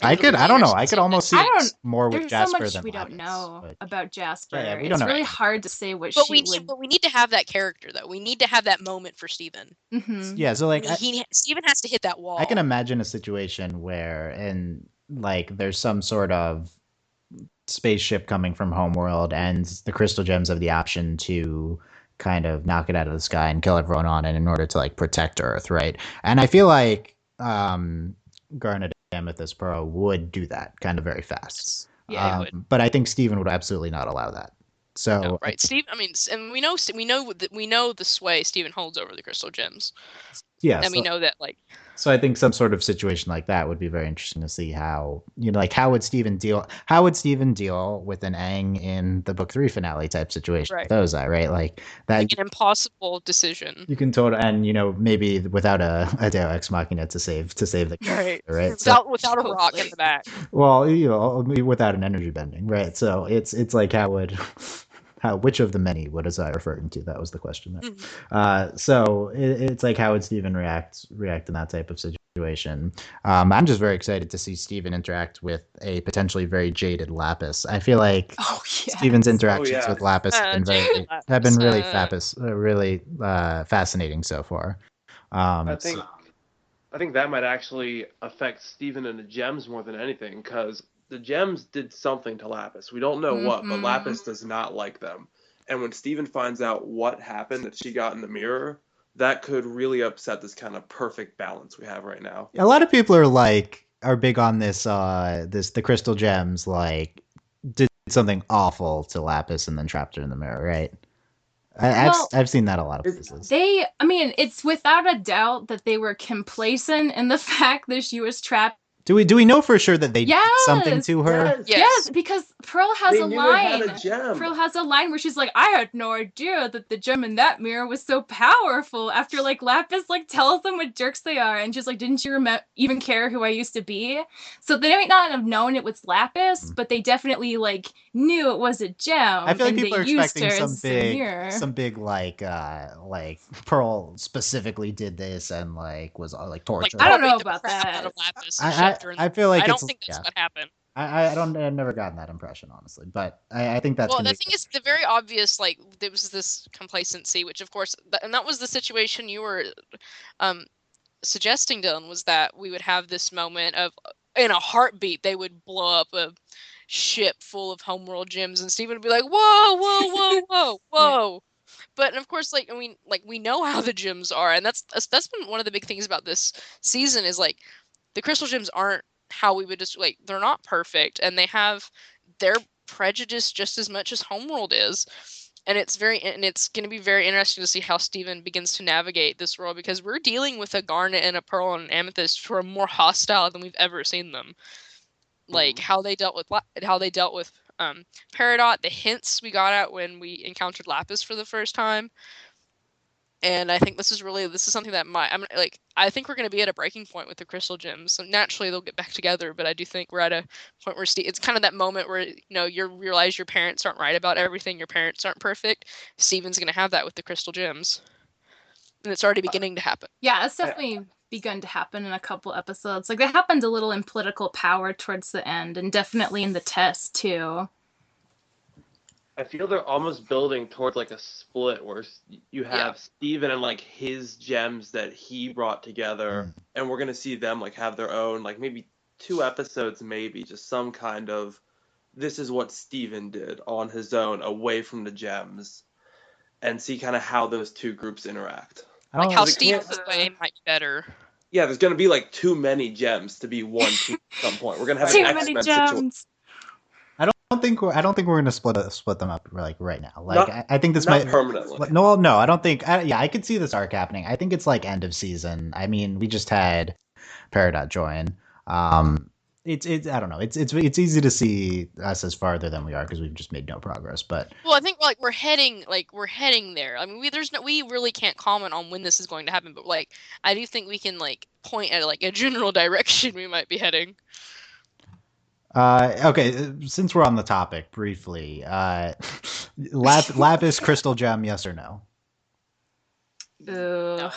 I don't know. I could almost see more with Jasper than Lapis. There's so much we don't know about Jasper. Yeah, it's really hard to say what but we need to have that character, though. We need to have that moment for Steven. Mm-hmm. Yeah, so like Steven has to hit that wall. I can imagine a situation where like there's some sort of spaceship coming from Homeworld, and the crystal gems have the option to kind of knock it out of the sky and kill everyone on it in order to like protect Earth, right? And I feel like Garnet Amethyst Pearl would do that kind of very fast. Yeah, it would. But I think Steven would absolutely not allow that. So no, right, Steve. I mean, and we know the sway Steven holds over the crystal gems. Yeah, and we know that like. So I think some sort of situation like that would be very interesting to see how like how would Steven deal with an Aang in the book 3 finale type situation. Right. Those are right like that like an impossible decision. You can and maybe without a Deo Ex Machina to save the character, right? Without a rock in the back. Well, without an energy bending, right? So it's like which of the many, what is I referring to? That was the question there. Mm-hmm. So it's like, how would Steven react in that type of situation? I'm just very excited to see Steven interact with a potentially very jaded Lapis. I feel like Steven's interactions with Lapis have been really fascinating so far. I think that might actually affect Steven and the gems more than anything, because the gems did something to Lapis. We don't know what, but Lapis does not like them. And when Steven finds out what happened that she got in the mirror, that could really upset this kind of perfect balance we have right now. A lot of people are big on this the crystal gems like did something awful to Lapis and then trapped her in the mirror, right? I've seen that a lot of places. It's without a doubt that they were complacent in the fact that she was trapped. Do we know for sure that they did something to her? Yes, because Pearl has They a knew line. it had a gem. Pearl has a line where she's like, "I had no idea that the gem in that mirror was so powerful." After like Lapis like tells them what jerks they are, and she's like, "Didn't you even care who I used to be?" So they might not have known it was Lapis, but they definitely like knew it was a gem. I feel like and people are they used expecting her as a mirror. some big like Pearl specifically did this and like was like tortured. I don't know the about crap that. out of Lapis and shoved her in I feel like I don't think that's what happened. I've never gotten that impression, honestly, but I think that's. Well, the thing is, the very obvious, like, there was this complacency, which, of course, and that was the situation you were suggesting, Dylan, was that we would have this moment of, in a heartbeat, they would blow up a ship full of homeworld gems, and Steven would be like, whoa, whoa, whoa, whoa, whoa. But, of course, like, I mean, like, we know how the gems are, and that's been one of the big things about this season is, like, the crystal gems aren't how we would just, like, they're not perfect, and they have their prejudice just as much as Homeworld is. And it's going to be very interesting to see how Steven begins to navigate this world, because we're dealing with a Garnet and a Pearl and an Amethyst who are more hostile than we've ever seen them. Like how they dealt with Peridot, the hints we got at when we encountered Lapis for the first time. And I think this is something that I think we're going to be at a breaking point with the crystal gems. So naturally they'll get back together, but I do think we're at a point where it's kind of that moment where, you know, you realize your parents aren't right about everything. Your parents aren't perfect. Steven's going to have that with the crystal gems. And it's already beginning to happen. Yeah, it's definitely begun to happen in a couple episodes. Like, that happened a little in political power towards the end, and definitely in the test, too. I feel they're almost building towards like a split where you have Steven and like his gems that he brought together, and we're gonna see them like have their own, like maybe 2 episodes, maybe just some kind of, this is what Steven did on his own away from the gems, and see kind of how those two groups interact. Like how Steven's way might be better. Yeah, there's gonna be like too many gems to be one team at some point. We're gonna have an X-Men situation. I don't think we're gonna split them up like right now. Like I think this might permanently. No, I don't think. I could see this arc happening. I think it's like end of season. I mean, we just had Peridot join. It's I don't know. It's easy to see us as farther than we are because we've just made no progress. But well, I think like we're heading there. I mean, we really can't comment on when this is going to happen. But like, I do think we can like point at like a general direction we might be heading. Okay, since we're on the topic, briefly, Lapis crystal gem, yes or no? No.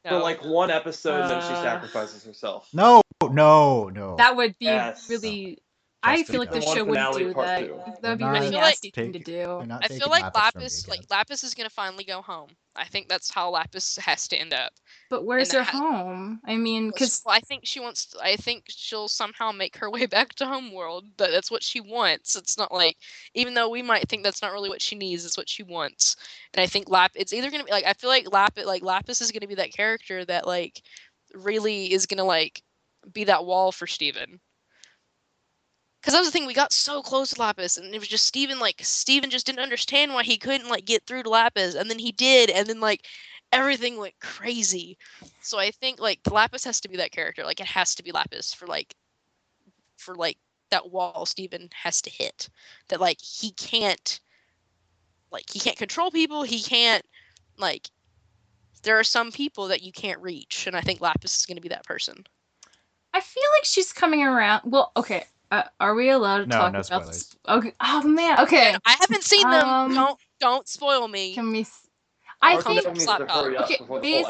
For like one episode, then she sacrifices herself. No. That would be really. I feel like the show wouldn't do that. That would be really nasty thing to do. I feel like Lapis is gonna finally go home. I think that's how Lapis has to end up. But where's her home? I mean, because I think she'll somehow make her way back to Homeworld. That's what she wants. It's not like, even though we might think that's not really what she needs, it's what she wants. And I think it's either gonna be like, I feel like Lapis is gonna be that character that like really is gonna like be that wall for Steven. Because that was the thing, we got so close to Lapis, and it was just Steven just didn't understand why he couldn't, like, get through to Lapis, and then he did, and then, like, everything went crazy. So I think, like, Lapis has to be that character. Like, it has to be Lapis for that wall Steven has to hit. That, like, he can't control people, he can't, like, there are some people that you can't reach, and I think Lapis is going to be that person. I feel like she's coming around. Well, okay. Are we allowed to talk about spoilers? Okay. Oh man. Okay. I haven't seen them. Don't spoil me. Can we? I think. Okay.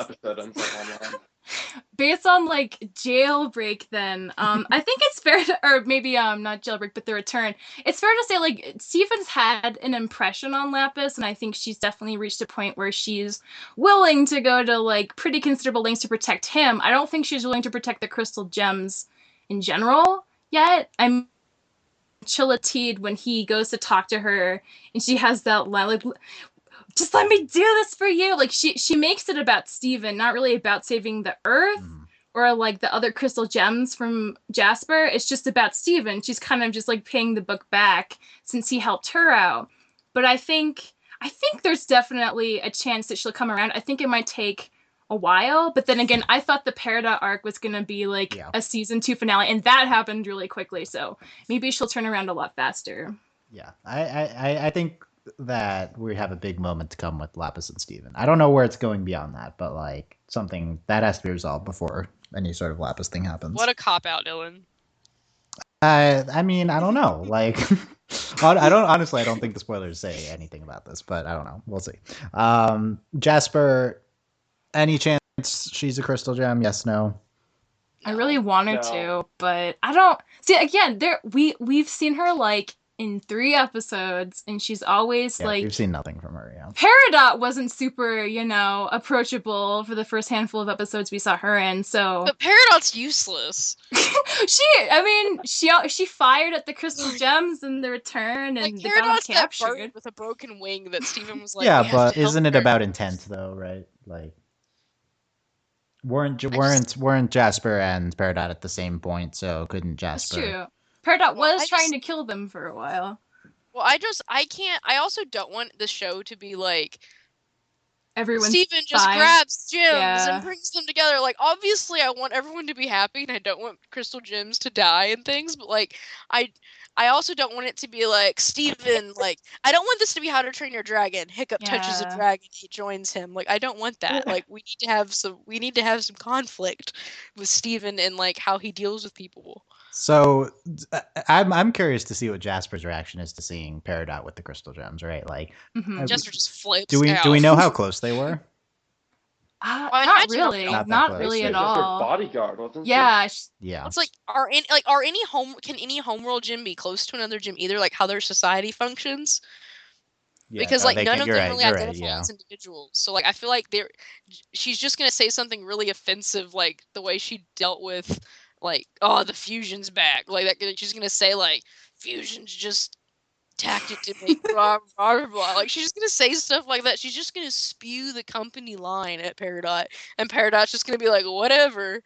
Based on like Jailbreak, then I think it's fair to, or maybe not Jailbreak, but The Return. It's fair to say like Steven's had an impression on Lapis, and I think she's definitely reached a point where she's willing to go to like pretty considerable lengths to protect him. I don't think she's willing to protect the crystal gems in general yet. I'm Chillatide when he goes to talk to her, and she has that line like, just let me do this for you. Like she makes it about Steven, not really about saving the Earth or like the other crystal gems from Jasper. It's just about Steven. She's kind of just like paying the book back since he helped her out. But I think I think there's definitely a chance that she'll come around. I think it might take a while, but then again, I thought the Peridot arc was going to be like a season 2 finale, and that happened really quickly, so maybe she'll turn around a lot faster. Yeah, I think that we have a big moment to come with Lapis and Steven. I don't know where it's going beyond that, but like something that has to be resolved before any sort of Lapis thing happens. What a cop-out, Dylan. I mean, I don't know. Like, I don't think the spoilers say anything about this, but I don't know. We'll see. Jasper, any chance she's a crystal gem? Yes, no. I really want her to, but I don't see. Again, we've seen her like in 3 episodes, and she's always like, we've seen nothing from her. Yeah, Peridot wasn't super, approachable for the first handful of episodes we saw her in. So, but Peridot's useless. she fired at the crystal gems in the return, and like, they got Peridot's captured that bird with a broken wing that Steven was like, yeah, but isn't it about intent though, right? Like, weren't Jasper and Peridot at the same point? So couldn't Jasper? That's true. Peridot was trying to kill them for a while. Well, I also don't want the show to be like Steven just fine. grabs gems and brings them together. Like, obviously I want everyone to be happy and I don't want crystal gems to die and things, but like I also don't want it to be like Steven, like, I don't want this to be How to Train Your Dragon. Hiccup touches a dragon, he joins him. Like, I don't want that. Like, we need to have some conflict with Steven and like how he deals with people. So I'm curious to see what Jasper's reaction is to seeing Peridot with the crystal gems, right? Like, Jasper just flips. Do we know how close they were? Not really. Not really at all. Bodyguard, wasn't she? Yeah. It's like can any homeworld gym be close to another gym either? Like how their society functions. Yeah, because like none of them really identify as individuals. So like I feel like she's just gonna say something really offensive, like the way she dealt with like, oh, the fusion's back. Like that, she's gonna say like fusion's just tactic to make blah, blah, blah. Like she's just gonna say stuff like that. She's just gonna spew the company line at Peridot, and Peridot's just gonna be like, whatever.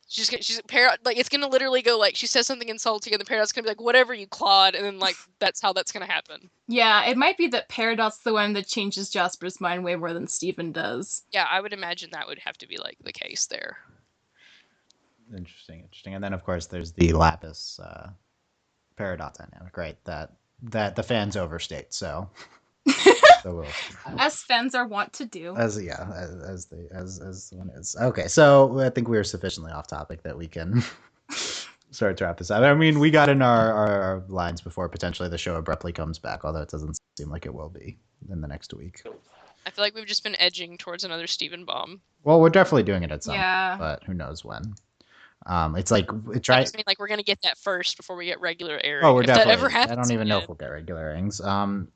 Peridot, like, it's gonna literally go like, she says something insulting, and the Peridot's gonna be like, whatever, you clod, and then like that's how that's gonna happen. Yeah, it might be that Peridot's the one that changes Jasper's mind way more than Steven does. Yeah, I would imagine that would have to be like the case there. Interesting. And then of course there's the Lapis Peridot dynamic, right? That the fans overstate. So as fans are wont to do. As one is. Okay, so I think we are sufficiently off topic that we can start to wrap this up. I mean, we got in our lines before potentially the show abruptly comes back, although it doesn't seem like it will be in the next week. I feel like we've just been edging towards another Steven bomb. Well, we're definitely doing it at some point, but who knows when. It's like it tries. I just mean like we're gonna get that first before we get regular airing. Oh, we're definitely. That ever happens, I don't even know if we'll get regular airings. I'm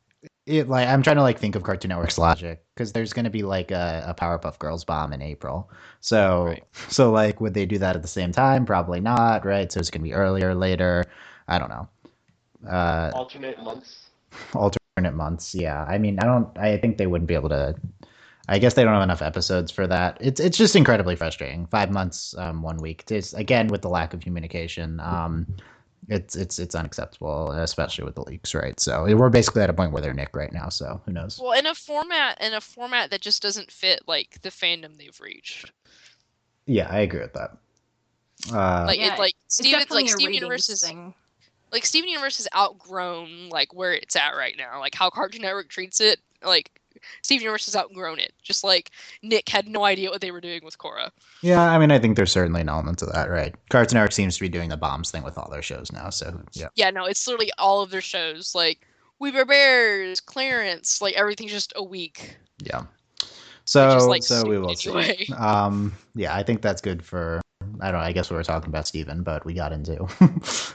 trying to like think of Cartoon Network's logic because there's gonna be like a Powerpuff Girls bomb in April. So like would they do that at the same time? Probably not, right? So it's gonna be earlier, or later. I don't know. Alternate months. Yeah. I mean, I think they wouldn't be able to. I guess they don't have enough episodes for that. It's just incredibly frustrating. 5 months, 1 week. It's, again, with the lack of communication, it's unacceptable, especially with the leaks, right? So we're basically at a point where they're Nick right now. So who knows? Well, in a format that just doesn't fit like the fandom they've reached. Yeah, I agree with that. Steven Universe like Steven Universe has outgrown like where it's at right now. Like how Cartoon Network treats it. Like Steven Universe has outgrown it. Just like Nick had no idea what they were doing with Korra. Yeah, I mean, I think there's certainly an element to that, right? Cartoon Network seems to be doing the bombs thing with all their shows now, so yeah. Yeah, no, it's literally all of their shows. Like We Were Bears, Clarence, like everything's just a week. Yeah. So we will anyway. See. Yeah, I think that's good for. I don't know, I guess we were talking about Steven, but we got into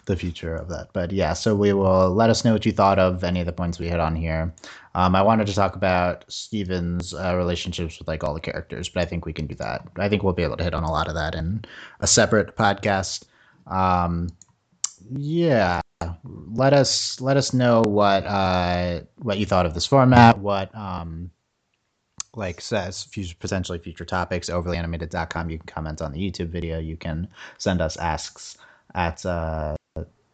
the future of that. But yeah, so we will let us know what you thought of any of the points we hit on here. I wanted to talk about Steven's relationships with like all the characters, but I think we can do that. I think we'll be able to hit on a lot of that in a separate podcast. Yeah, let us know what you thought of this format, what like says potentially future topics. overlyanimated.com. You can comment on the YouTube video. You can send us asks at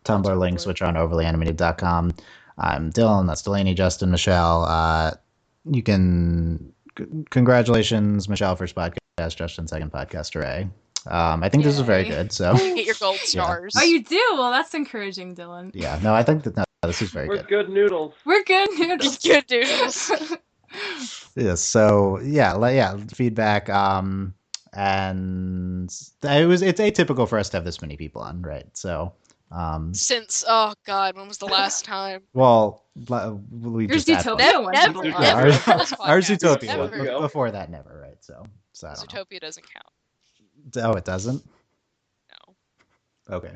Tumblr links, which are on overlyanimated.com. I'm Dylan. That's Delaney, Justin, Michelle. You can congratulations, Michelle, first podcast, Justin, second podcast. Hooray! I think this is very Yay. good. So Get your gold stars. Oh, you do? Well, that's encouraging, Dylan. yeah, no, I think that this is very We're good. good noodles. We're good noodles. Good noodles. Yes. So yeah, feedback. And it's atypical for us to have this many people on, right? So, Since, oh god, when was the last time? well, we Yours just had Zootopia fun. one Never, time. Yeah, never. ours- on this Ours podcast. Zootopia. Never. Before that, never, right? So I don't know. Zootopia doesn't count. Oh, it doesn't. No. Okay,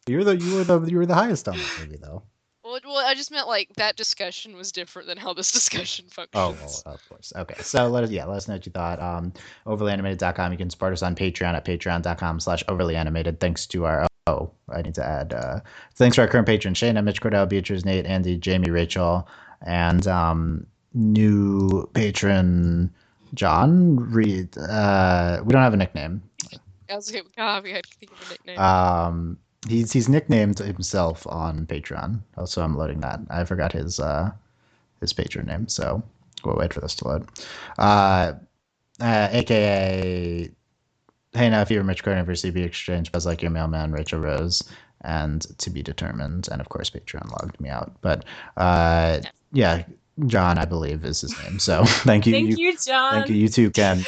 you were the highest on that movie, though. Well, I just meant like that discussion was different than how this discussion Oh, functions. well, of course. Okay, so let us know what you thought. Overlyanimated.com. You can support us on Patreon at patreon.com/overlyanimated. Thanks to our I need to add thanks to our current patrons: Shayna, Mitch, Cordell, Beatrice, Nate, Andy, Jamie, Rachel, and new patron John Reed. We don't have a nickname. I was like, God, we had to think of a nickname. He's nicknamed himself on Patreon. Also, I'm loading that. I forgot his patron name, so we'll wait for this to load. AKA, hey, now if you're Mitch Carter for CB Exchange, Buzz Like Your Mailman, Rachel Rose, and To Be Determined, and of course Patreon logged me out. But yeah, John, I believe, is his name. So thank you. Thank you, John. Thank you. You too can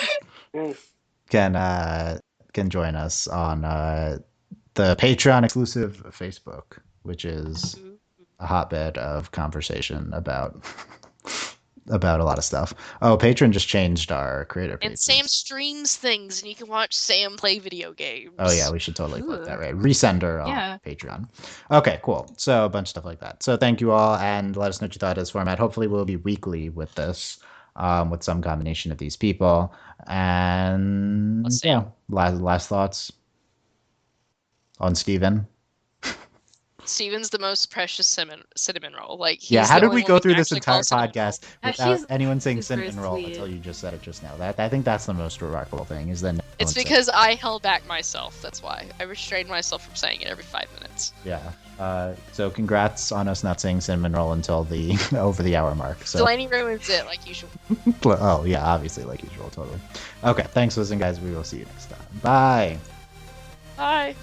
join us on the Patreon exclusive Facebook, which is a hotbed of conversation about a lot of stuff. Oh, Patreon just changed our creator And pages. Sam streams things, and you can watch Sam play video games. Oh yeah, we should totally put that right. Resender on Patreon. Okay, cool. So a bunch of stuff like that. So thank you all, and let us know what you thought of this format. Hopefully we'll be weekly with this, with some combination of these people. And yeah, last thoughts on Steven. Steven's the most precious cinnamon roll. Like, he's Yeah, how the did only we one go can through this actually entire call cinnamon podcast roll. without anyone saying super cinnamon roll sweet. until you just said it just now? I think that's the most remarkable thing, is that no It's one said because I held back myself. That's why. I restrained myself from saying it every 5 minutes. it. Yeah. So congrats on us not saying cinnamon roll until the over the hour mark. So Delaney ruins it, like usual. oh yeah, obviously, like usual, totally. Okay, thanks for listening, guys. We will see you next time. Bye. Bye.